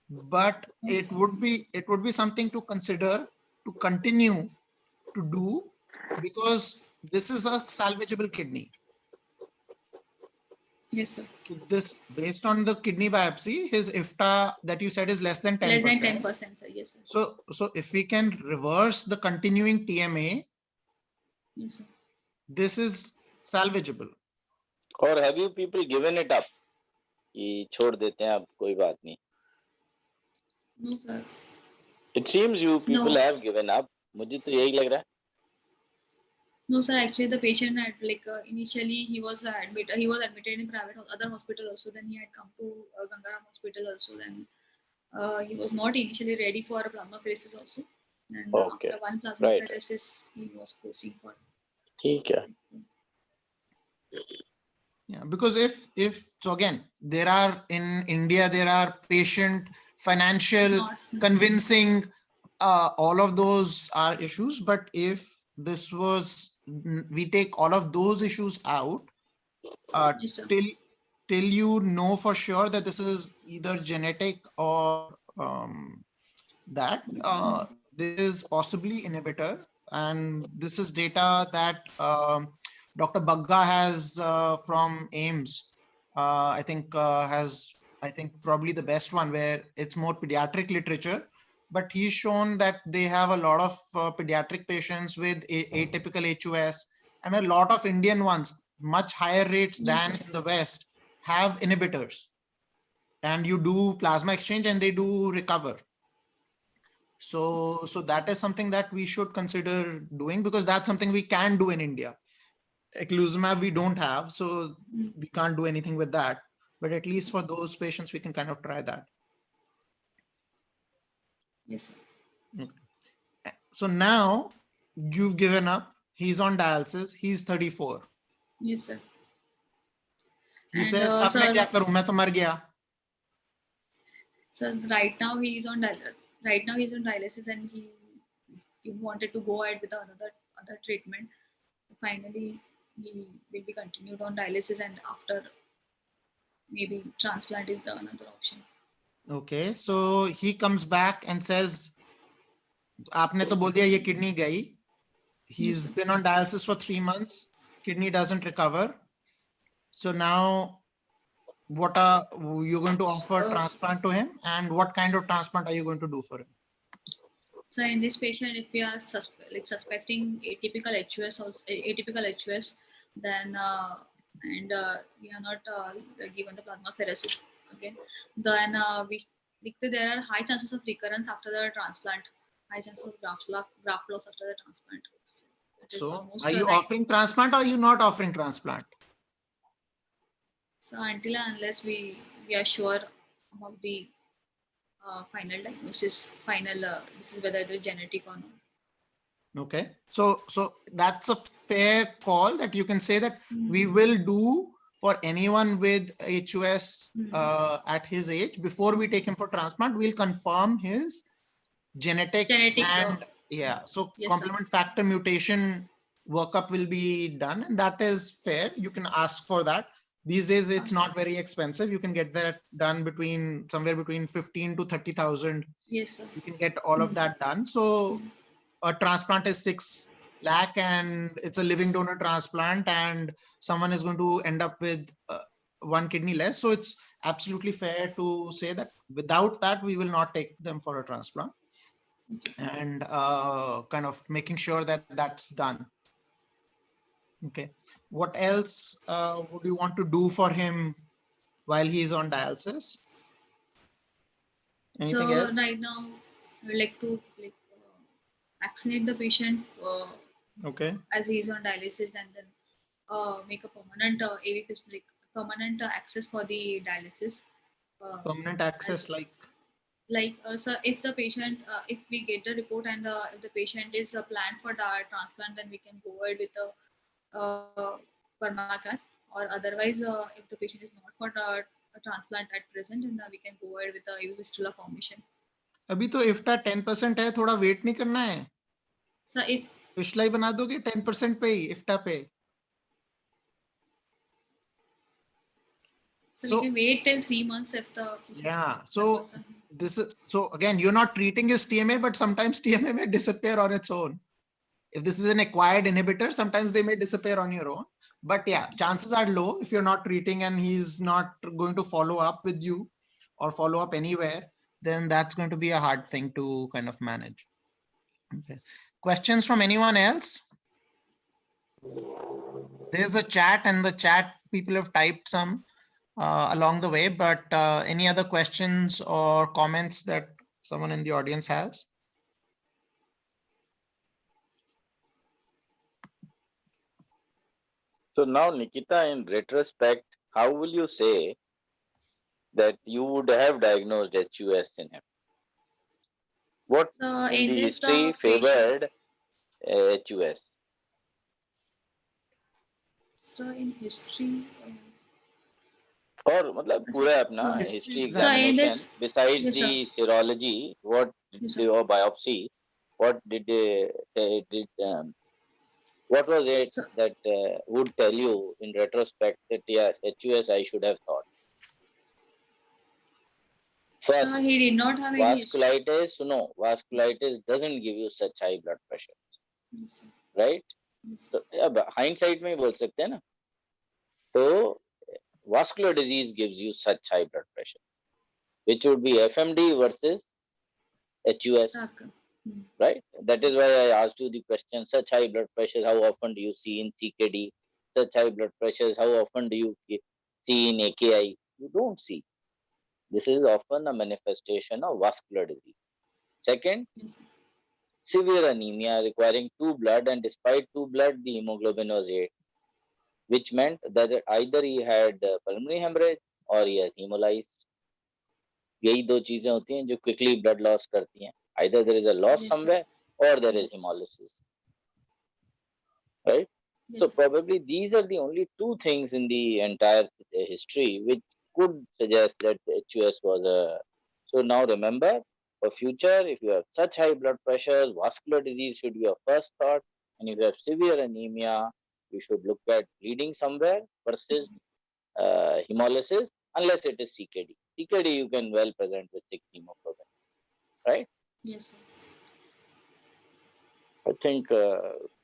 But it would be something to consider to continue to do, because this is a salvageable kidney. Yes, sir. This, based on the kidney biopsy, his IFTA that you said is less than 10%. Less than 10%, sir. Yes, sir. So if we can reverse the continuing TMA, Yes, sir. this is salvageable. Or have you people given it up? कि छोड़ देते हैं अब कोई बात नहीं. No, sir. It seems you people No. have given up. मुझे तो यही लग रहा है. No, sir. Actually, the patient had initially he was admitted in private other hospital also. Then he had come to Gangaram hospital also. Then he was not initially ready for a plasmapheresis also. Then Okay. after one Right. plasmapheresis, he was posing for. ठीक है. Yeah, because if so, again, there are in India, there are patient, financial, convincing, all of those are issues. But if this was, we take all of those issues out, Yes, sir. till you know for sure that this is either genetic or that this is possibly inhibitor, and this is data that Dr. Bagga has from AIMS. I think probably the best one, where it's more pediatric literature, but he's shown that they have a lot of pediatric patients with atypical HUS, and a lot of Indian ones, much higher rates than in the West, have inhibitors, and you do plasma exchange and they do recover. So that is something that we should consider doing, because that's something we can do in India. Eculizumab we don't have, so we can't do anything with that. But at least for those patients, we can kind of try that. Yes, sir. Okay. So now you've given up. He's on dialysis. He's 34. Yes, sir. He says, "Ab main kya karu? Main to mar gaya." So right now he's on dialysis, and he wanted to go ahead with other treatment. Finally, he will be continued on dialysis, and after maybe transplant is the another option. Okay, so he comes back and says, आपने तो बोल दिया ये kidney गई. He's Yes, sir. been on dialysis for 3 months. Kidney doesn't recover. So now, what are you going to offer transplant to him, and what kind of transplant are you going to do for him? So in this patient, if we are suspecting atypical HUS, then we are not given the plasmapheresis again. Then there are high chances of recurrence after the transplant, high chances of graft loss after the transplant. So are you offering transplant or are you not offering transplant? So until and unless we are sure about the final diagnosis, this is whether it is genetic or not. Okay, so that's a fair call that you can say that we will do for anyone with HUS at his age. Before we take him for transplant, we'll confirm his genetic and yeah, so yes, complement factor mutation workup will be done, and that is fair. You can ask for that. These days it's not very expensive. You can get that done somewhere between 15 to 30,000. Yes, sir. You can get all of that done. So a transplant is 6 lakh and it's a living donor transplant, and someone is going to end up with 1 kidney less. So it's absolutely fair to say that without that, we will not take them for a transplant, and kind of making sure that that's done. Okay. What else would you want to do for him while he's on dialysis? Anything else? Right now, I would like to vaccinate the patient okay, as he is on dialysis, and then make a permanent AV fistula, permanent access for the dialysis. Permanent access, So if the patient, if we get the report and if the patient is planned for transplant, then we can go ahead with the permacath, or otherwise, if the patient is not for a transplant at present, then we can go ahead with the AV fistula formation. अभी तो इफ्टा 10% है, थोड़ा wait नहीं करना है. So if fistula ही बना दोगे 10% पे ही इफ्टा पे. So we can wait till 3 months if the yeah. So this is, so again, you're not treating his TMA, but sometimes TMA may disappear on its own. If this is an acquired inhibitor, sometimes they may disappear on your own. But yeah, chances are low if you're not treating and he's not going to follow up with you or follow up anywhere, then that's going to be a hard thing to kind of manage. Okay. Questions from anyone else? There's a chat, and the chat people have typed some along the way, but any other questions or comments that someone in the audience has? So now, Nikita, in retrospect, how will you say that you would have diagnosed HUS in him? What in the history favored HUS? So in history, और मतलब पूरा अपना history examination, besides yes, the serology, what did your biopsy, what did what was it that would tell you in retrospect that yes, HUS I should have thought? First, he did not have any vasculitis. No, vasculitis doesn't give you such high blood pressure, yes, right? Yes. So अब hindsight में बोल सकते हैं ना. So vascular disease gives you such high blood pressure, which would be FMD versus HUS, right? That is why I asked you the question, such high blood pressure, how often do you see in CKD? Such high blood pressures, how often do you see in AKI? You don't see. This is often a manifestation of vascular disease. Second, severe anemia requiring 2 blood, and despite 2 blood, the hemoglobin was 8, which meant that either he had pulmonary hemorrhage or he has hemolyzed. यही दो चीजें होती हैं जो quickly blood loss करती हैं. Either there is a loss somewhere or there is hemolysis. Right? Yes, so probably these are the only 2 things in the entire history which could suggest that HUS was a. So now remember, for future, if you have such high blood pressures, vascular disease should be your first thought, and if you have severe anemia, you should look at bleeding somewhere versus hemolysis, unless it is CKD. CKD you can well present with 6 hemoglobin, right? Yes, sir. I think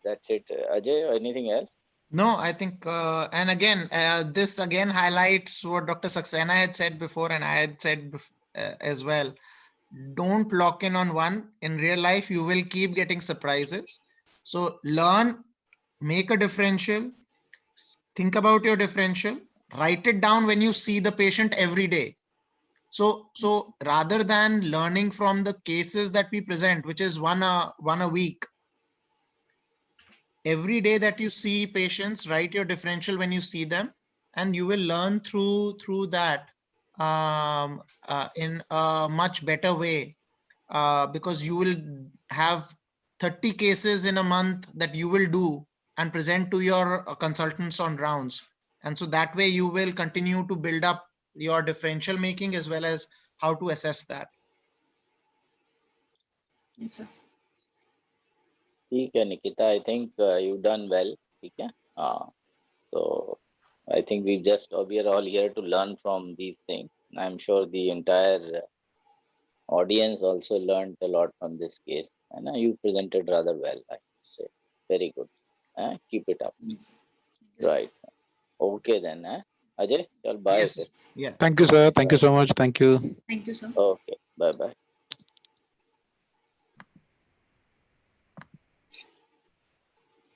that's it. Ajay, anything else? No, I think, and again, this again highlights what Dr. Saxena had said before, and I had said as well. Don't lock in on one. In real life, you will keep getting surprises. So learn, make a differential, think about your differential, write it down when you see the patient every day. So rather than learning from the cases that we present, which is one a week, every day that you see patients, write your differential when you see them, and you will learn through that in a much better way, because you will have 30 cases in a month that you will do and present to your consultants on rounds. And so that way you will continue to build up your differential making as well as how to assess that. Yes, sir. Okay, Nikita, I think you've done well. Okay. So I think we are all here to learn from these things. I'm sure the entire audience also learned a lot from this case, and you presented rather well, I would say. Very good. Keep it up. Yes, sir. Thank you, sir. Right. Okay then. Ajay, chal bye. Yes, Fir. yeah. Thank you, sir. Thank you Bye. so much. Thank you. Thank you, sir. Okay. Bye bye.